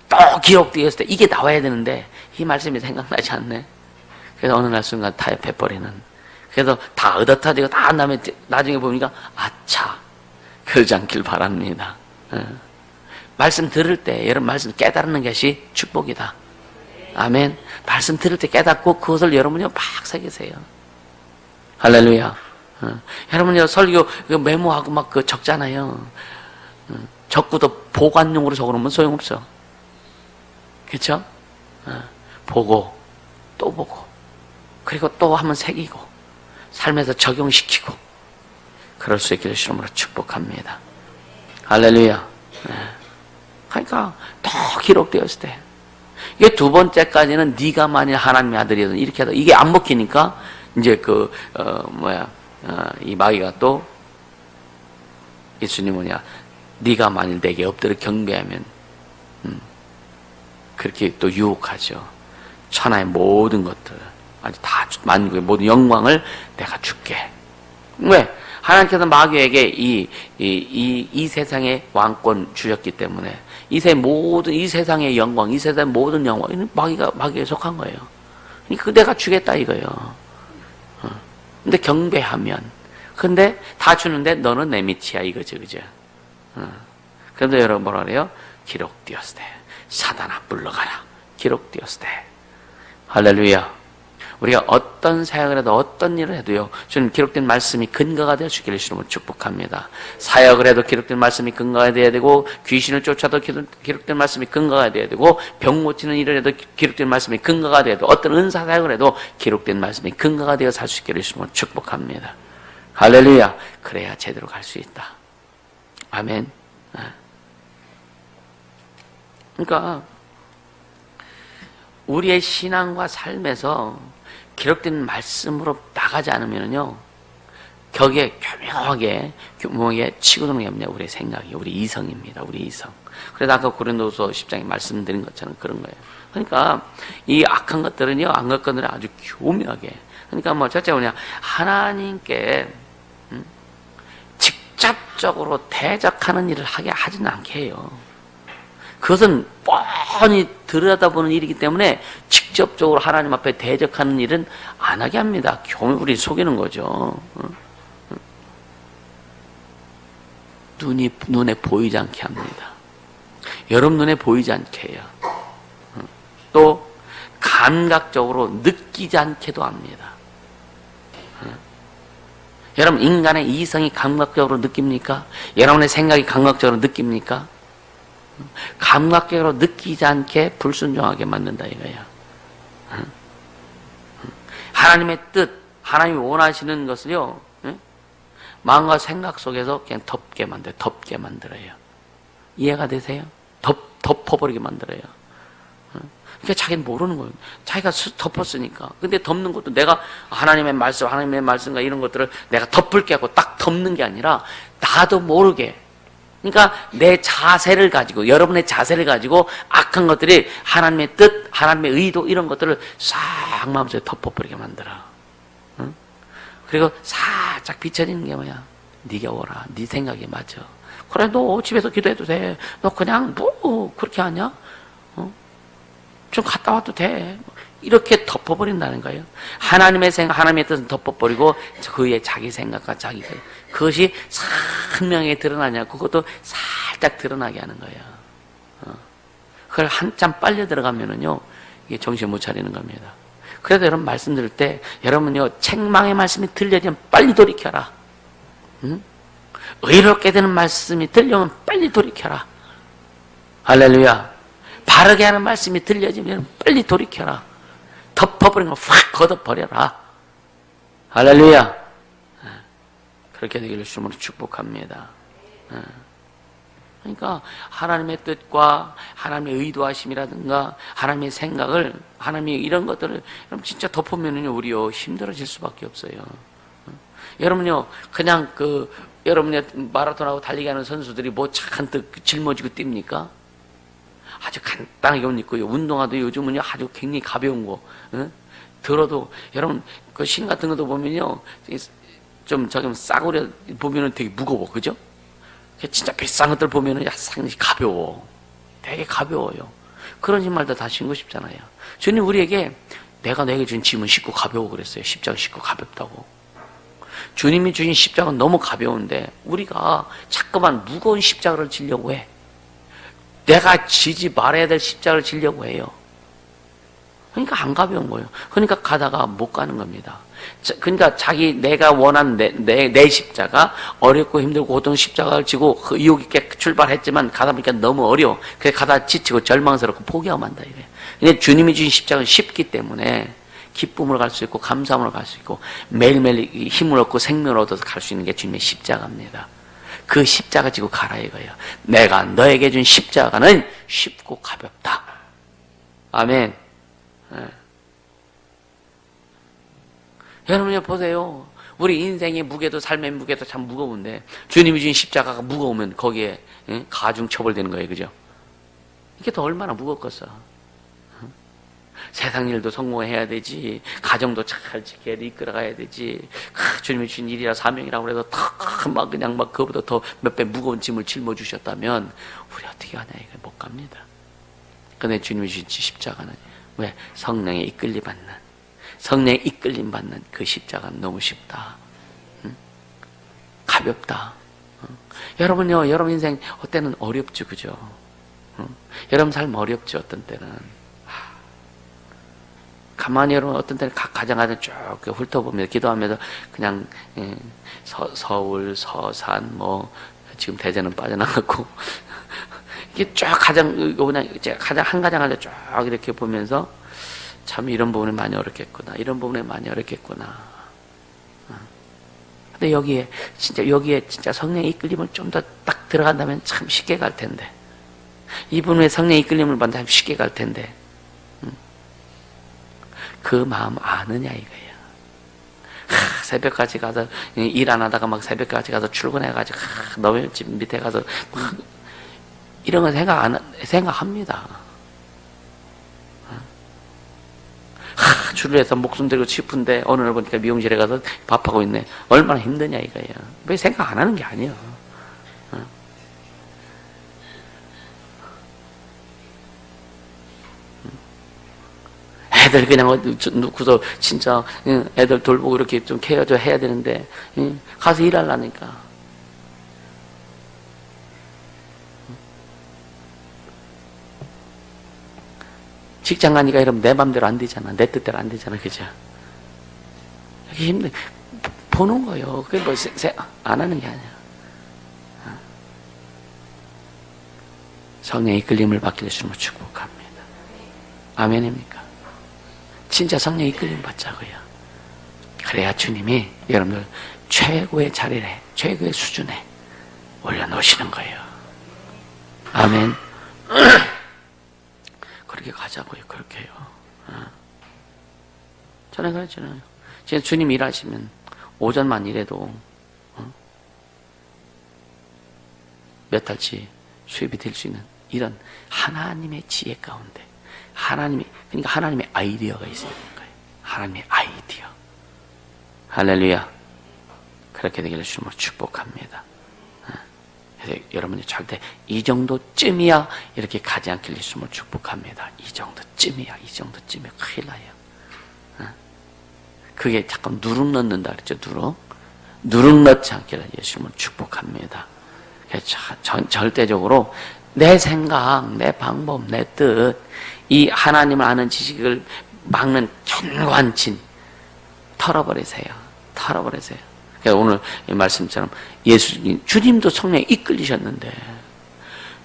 또 기록되었을 때 이게 나와야 되는데 이 말씀이 생각나지 않네. 그래서 어느 날 순간 타협해버리는. 그래서 다 얻어타지고 다 한 다음에 나중에 보니까 아차 그러지 않길 바랍니다. 말씀 들을 때 여러분 말씀 깨달는 것이 축복이다. 아멘. 말씀 들을 때 깨닫고 그것을 여러분이 막 새기세요. 할렐루야. 여러분요 설교 메모하고 막 적잖아요. 적고도 보관용으로 적어놓으면 소용없어. 그렇죠? 보고 또 보고 그리고 또 한번 새기고 삶에서 적용시키고 그럴 수 있기를 주님으로 축복합니다. 할렐루야. 그러니까 더 기록되었을 때 이게 두 번째까지는 네가 만일 하나님의 아들이든 이렇게 하다 이게 안 먹히니까 이제 이 마귀가 또 예수님 네가 만일 내게 엎드려 경배하면 그렇게 또 유혹하죠. 천하의 모든 것들 아주 다 만국의 모든 영광을 내가 줄게. 왜? 하나님께서 마귀에게 이 세상의 왕권 주셨기 때문에 이 세상의 영광, 이 세상의 모든 영광 마귀에 속한 거예요. 그러니까 내가 주겠다 이거예요. 근데 경배하면 근데 다 주는데 너는 내 밑이야 이거죠, 그죠? 그런데 여러분 뭐라 그래요? 기록되었을 때 사단아 물러가라. 기록되었을 때. 할렐루야. 우리가 어떤 사역을 해도 어떤 일을 해도요, 주님 기록된 말씀이 근거가 될 수 있기를 주님을 축복합니다. 사역을 해도 기록된 말씀이 근거가 되어야 되고, 귀신을 쫓아도 기록된 말씀이 근거가 되어야 되고, 병 고치는 일을 해도 기록된 말씀이 근거가 되어야 되고, 어떤 은사 사역을 해도 기록된 말씀이 근거가 되어 살 수 있기를 주님을 축복합니다. 할렐루야. 그래야 제대로 갈 수 있다. 아멘. 그러니까 우리의 신앙과 삶에서 기록된 말씀으로 나가지 않으면요, 격에 교묘하게 치고 드는 게 없냐? 우리의 생각이, 우리 이성입니다. 우리 이성. 그래서 아까 고린도서 10장에 말씀드린 것처럼 그런 거예요. 그러니까 이 악한 것들은요, 악한 것들은 아주 교묘하게. 그러니까 첫째 하나님께 직접적으로 대적하는 일을 하지는 않게 해요. 그것은 뻔히 들여다보는 일이기 때문에 직접적으로 하나님 앞에 대적하는 일은 안 하게 합니다. 우리 속이는 거죠. 눈에 보이지 않게 합니다. 여러분 눈에 보이지 않게 해요. 또 감각적으로 느끼지 않게도 합니다. 여러분 인간의 이성이 감각적으로 느낍니까? 여러분의 생각이 감각적으로 느낍니까? 감각적으로 느끼지 않게 불순종하게 만든다 이거야. 하나님의 뜻, 하나님이 원하시는 것을요, 마음과 생각 속에서 그냥 덮게 만들어요. 이해가 되세요? 덮어버리게 만들어요. 그러니까 자기는 모르는 거예요. 자기가 덮었으니까. 근데 덮는 것도 내가 하나님의 말씀과 이런 것들을 내가 덮을 게 하고 딱 덮는 게 아니라 나도 모르게. 그러니까 내 자세를 가지고, 여러분의 자세를 가지고 악한 것들이 하나님의 뜻, 하나님의 의도 이런 것들을 싹 마음속에 덮어버리게 만들어. 응? 그리고 살짝 비춰지는 게 뭐야? 네가 오라. 네 생각이 맞아. 그래, 너 집에서 기도해도 돼. 너 그냥 그렇게 하냐? 좀 갔다 와도 돼. 이렇게 덮어버린다는 거예요. 하나님의 생각, 하나님의 뜻은 덮어버리고 그의 자기 생각과 자기 그것이 선명하게 드러나냐? 그것도 살짝 드러나게 하는 거예요. 그걸 한참 빨려 들어가면은요, 이게 정신 못 차리는 겁니다. 그래서 여러분 말씀 들을 때 여러분요, 책망의 말씀이 들려지면 빨리 돌이켜라. 응? 의롭게 되는 말씀이 들려오면 빨리 돌이켜라. 할렐루야. 바르게 하는 말씀이 들려지면 빨리 돌이켜라. 덮어버린 거 확 걷어버려라. 할렐루야. 그렇게 되기를 주님으로 축복합니다. 그러니까 하나님의 뜻과 하나님의 의도하심이라든가 하나님의 생각을, 하나님의 이런 것들을 여러분 진짜 덮으면은요, 우리요 힘들어질 수밖에 없어요. 여러분요, 그냥 여러분의 마라톤하고 달리기 하는 선수들이 뭐 잔뜩 짊어지고 뜁니까? 아주 간단하게 옷 입고요. 운동화도 요즘은요, 아주 굉장히 가벼운 거. 들어도, 여러분, 그 신 같은 것도 보면요, 좀 싸구려 보면은 되게 무거워. 그죠? 진짜 비싼 것들 보면은 상당히 가벼워. 되게 가벼워요. 그런 신발도 다 신고 싶잖아요. 주님 우리에게 내가 너에게 준 짐은 쉽고 가벼워 그랬어요. 십자가 쉽고 가볍다고. 주님이 주신 십자가는 너무 가벼운데 우리가 자꾸만 무거운 십자가를 지려고 해. 내가 지지 말아야 될 십자가를 지려고 해요. 그러니까 안 가벼운 거예요. 그러니까 가다가 못 가는 겁니다. 그러니까 내가 원하는 내 십자가, 어렵고 힘들고 고통 십자가를 지고 그 유혹 있게 출발했지만 가다 보니까 너무 어려워. 그래서 가다 지치고 절망스럽고 포기하면 한다 이거예요. 근데 주님이 주신 십자가는 쉽기 때문에 기쁨으로 갈 수 있고 감사함으로 갈 수 있고 매일매일 힘을 얻고 생명을 얻어서 갈 수 있는 게 주님의 십자가입니다. 그 십자가 지고 가라 이거예요. 내가 너에게 준 십자가는 쉽고 가볍다. 아멘. 네. 여러분 보세요. 우리 인생의 무게도 삶의 무게도 참 무거운데 주님이 주신 십자가가 무거우면 거기에 가중 처벌되는 거예요. 그죠? 이게 더 얼마나 무겁겠어. 세상 일도 성공해야 되지, 가정도 잘 지켜야 돼, 이끌어가야 되지, 주님이 주신 일이라 사명이라고 해서 그냥 그보다 더 몇 배 무거운 짐을 짊어주셨다면 우리 어떻게 하냐 이거 못 갑니다. 근데 주님이 주신 십자가는 왜? 성령에 이끌림 받는 그 십자가는 너무 쉽다. 가볍다. 여러분요, 여러분 인생 어때는 어렵죠, 그죠? 여러분 삶 어렵죠, 어떤 때는. 가만히 여러분 어떤 때는 가정하던 쭉 훑어보면서 기도하면서 그냥 서울, 서산, 지금 대전은 빠져나갔고 이게 쫙 그냥 한 가정을 쭉 이렇게 보면서 참 이런 부분에 많이 어렵겠구나, 이런 부분에 많이 어렵겠구나. 근데 여기에 진짜 성령의 이끌림을 좀 더 딱 들어간다면 참 쉽게 갈 텐데, 이 부분에 성령의 이끌림을 받다면 쉽게 갈 텐데, 그 마음 아느냐 이거예요. 새벽까지 가서 일 안 하다가 막 새벽까지 가서 출근해가지고 너희 집 밑에 가서 이런 거 생각합니다. 줄을 해서 목숨 들고 싶은데 어느 날 보니까 미용실에 가서 밥하고 있네. 얼마나 힘드냐 이거예요. 왜 생각 안 하는 게 아니에요. 애들 그냥 놓고서 진짜 애들 돌보고 이렇게 좀 케어줘 해야 되는데 가서 일하려니까 직장 가니까 이러면 내 맘대로 안 되잖아. 내 뜻대로 안 되잖아. 그죠? 이게 힘들 보는 거예요. 그게 안 하는 게 아니야. 성령의 이끌림을 받길 주님을 축복합니다. 아멘입니까? 진짜 성령의 이끌림 받자고요. 그래야 주님이 여러분들 최고의 자리에, 최고의 수준에 올려놓으시는 거예요. 아멘. 그렇게 가자고요. 그렇게요. 저는 그랬잖아요. 진짜 주님 일하시면 오전만 일해도 몇 달치 수입이 될 수 있는 이런 하나님의 지혜 가운데 그러니까 하나님의 아이디어가 있어야 되는 거예요. 하나님의 아이디어. 할렐루야. 그렇게 되기를 주님으로 축복합니다. 그래서 여러분이 절대 이 정도쯤이야 이렇게 가지 않길 주님으로 축복합니다. 이 정도쯤이야 큰일 나요. 그게 자꾸 누룩 넣는다 그랬죠. 누룩 넣지 않기를 예수님을 축복합니다. 그래서 절대적으로 내 생각, 내 방법, 내 뜻, 이 하나님을 아는 지식을 막는 견관진 털어버리세요. 그러니까 오늘 이 말씀처럼 주님도 성령에 이끌리셨는데,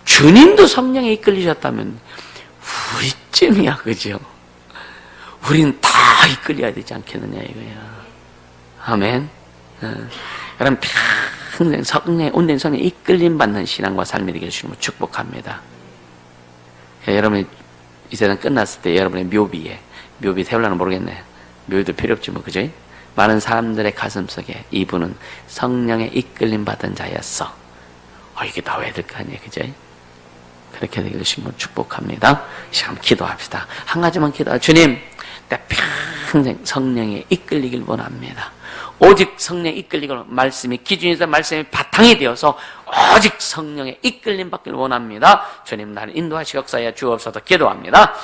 주님도 성령에 이끌리셨다면 우리쯤이야, 그죠? 우리는 다 이끌려야 되지 않겠느냐 이거야. 아멘. 여러분 평생 성령에 온된 성령에 이끌림 받는 신앙과 삶이 되기를 주님을 축복합니다. 여러분이 이 세상 끝났을 때 여러분의 묘비 세울라는 모르겠네. 묘비도 필요 없지 뭐, 그죠? 많은 사람들의 가슴 속에 이분은 성령의 이끌림 받은 자였어. 이게 나와야 될 거 아니에요, 그죠? 그렇게 되기를 주님을 축복합니다. 시간 기도합시다. 한 가지만 기도하. 주님, 내 평생 성령에 이끌리길 원합니다. 오직 성령에 이끌리고 말씀이 기준에서 말씀이 바탕이 되어서 오직 성령에 이끌림 받길 원합니다. 주님 나를 인도하시옵소서 주옵소서 기도합니다.